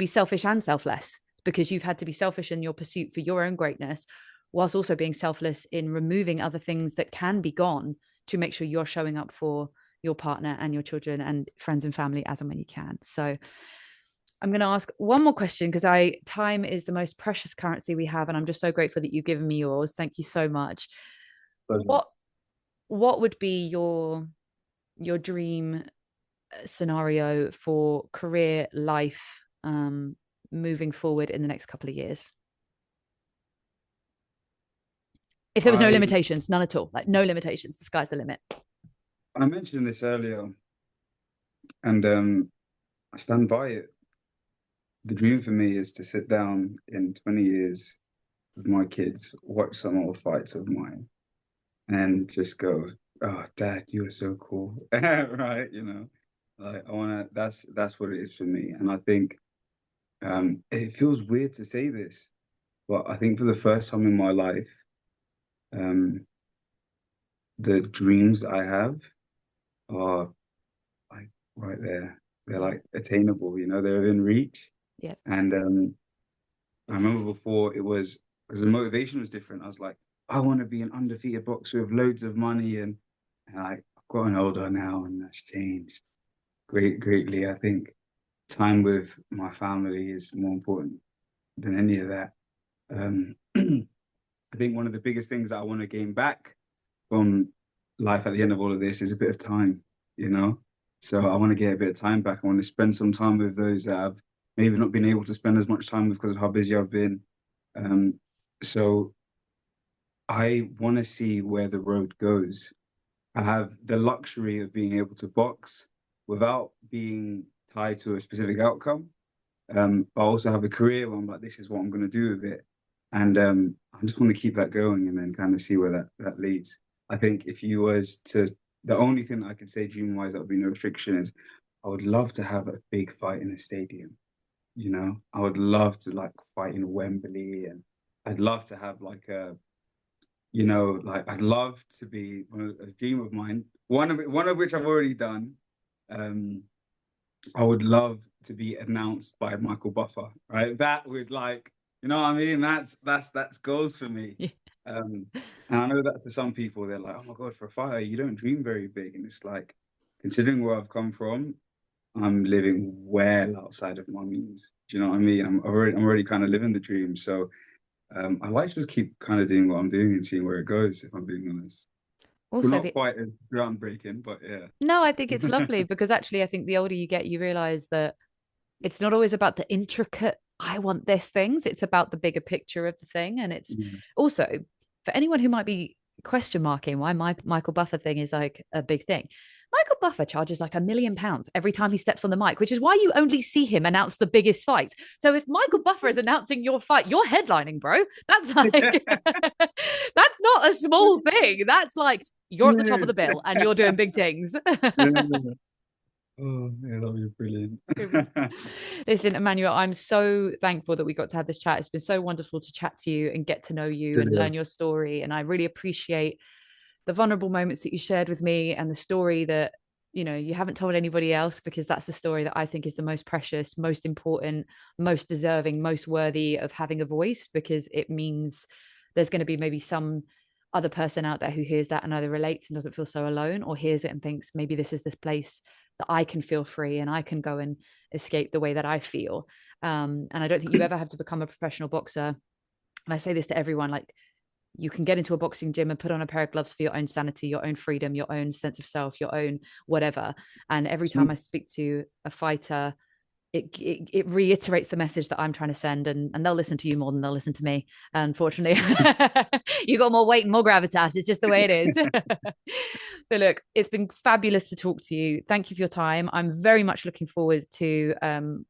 Speaker 1: selfish and selfless, because you've had to be selfish in your pursuit for your own greatness, whilst also being selfless in removing other things that can be gone, to make sure you're showing up for your partner and your children and friends and family as and when you can. So I'm going to ask one more question, because time is the most precious currency we have, and I'm just so grateful that you've given me yours. Thank you so much.
Speaker 2: Pleasure.
Speaker 1: What would be your dream scenario for career life, moving forward in the next couple of years? If there was no
Speaker 2: I
Speaker 1: limitations, none at all, like no limitations, the sky's the limit.
Speaker 2: I mentioned this earlier, and I stand by it. The dream for me is to sit down in 20 years with my kids, watch some old fights of mine, and just go, "Oh, Dad, you were so cool," right? Like I wanna. That's what it is for me, and I think it feels weird to say this, but I think for the first time in my life, um, the dreams I have are like right there. They're
Speaker 1: Yeah.
Speaker 2: like attainable, they're within reach.
Speaker 1: Yeah.
Speaker 2: And I remember before it was because the motivation was different. I was like, I want to be an undefeated boxer with loads of money, and I've gotten older now, and that's changed greatly. I think time with my family is more important than any of that. I think one of the biggest things that I want to gain back from life at the end of all of this is a bit of time, you know? So I want to get a bit of time back. I want to spend some time with those that I've maybe not been able to spend as much time with because of how busy I've been. Um, so I want to see where the road goes. I have the luxury of being able to box without being tied to a specific outcome. I also have a career where I'm like, this is what I'm going to do with it. And I just want to keep that going and then kind of see where that leads. I think if you was to, the only thing that I could say dream wise that would be no restriction is I would love to have a big fight in a stadium. I would love to like fight in Wembley, and I'd love to have like like I'd love to be a dream of mine. One of which I've already done. Um, I would love to be announced by Michael Buffer, right? That would like, you know what I mean? That's goals for me.
Speaker 1: Yeah.
Speaker 2: Um, and I know that to some people, they're like, oh my God, for a fighter, you don't dream very big. And it's like, considering where I've come from, I'm living well outside of my means. Do you know what I mean? I'm already kind of living the dream. So I like to just keep kind of doing what I'm doing and seeing where it goes, if I'm being honest. We're
Speaker 1: Also,
Speaker 2: not quite as groundbreaking, but yeah.
Speaker 1: no, I think it's lovely, because actually, I think the older you get, you realize that it's not always about the intricate I want this things. It's about the bigger picture of the thing. And it's
Speaker 2: Yeah.
Speaker 1: also for anyone who might be question marking why my Michael Buffer thing is like a big thing. Michael Buffer charges like £1 million every time he steps on the mic, which is why you only see him announce the biggest fights. So if Michael Buffer is announcing your fight, you're headlining, bro. That's like that's not a small thing. That's like you're at the top of the bill and you're doing big things.
Speaker 2: Yeah. Oh, yeah, that'd be brilliant.
Speaker 1: Listen, Emmanuel, I'm so thankful that we got to have this chat. It's been so wonderful to chat to you and get to know you and
Speaker 2: Really
Speaker 1: learn
Speaker 2: is.
Speaker 1: your story. And I really appreciate the vulnerable moments that you shared with me and the story that you haven't told anybody else, because that's the story that I think is the most precious, most important, most deserving, most worthy of having a voice, because it means there's going to be maybe some other person out there who hears that and either relates and doesn't feel so alone, or hears it and thinks maybe this is this place that I can feel free and I can go and escape the way that I feel. And I don't think you ever have to become a professional boxer. And I say this to everyone, like, you can get into a boxing gym and put on a pair of gloves for your own sanity, your own freedom, your own sense of self, your own whatever. And every time I speak to a fighter, it reiterates the message that I'm trying to send, and they'll listen to you more than they'll listen to me. Unfortunately, you got more weight and more gravitas. It's just the way it is. But look, it's been fabulous to talk to you. Thank you for your time. I'm very much looking forward to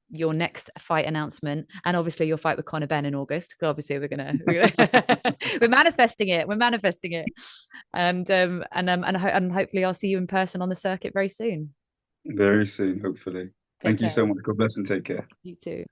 Speaker 1: your next fight announcement, and obviously your fight with Conor Benn in August. Because obviously we're manifesting it. We're manifesting it, and hopefully I'll see you in person on the circuit very soon.
Speaker 2: Very soon, hopefully.
Speaker 1: Take
Speaker 2: Thank you
Speaker 1: care.
Speaker 2: so much. God bless and take care.
Speaker 1: You too.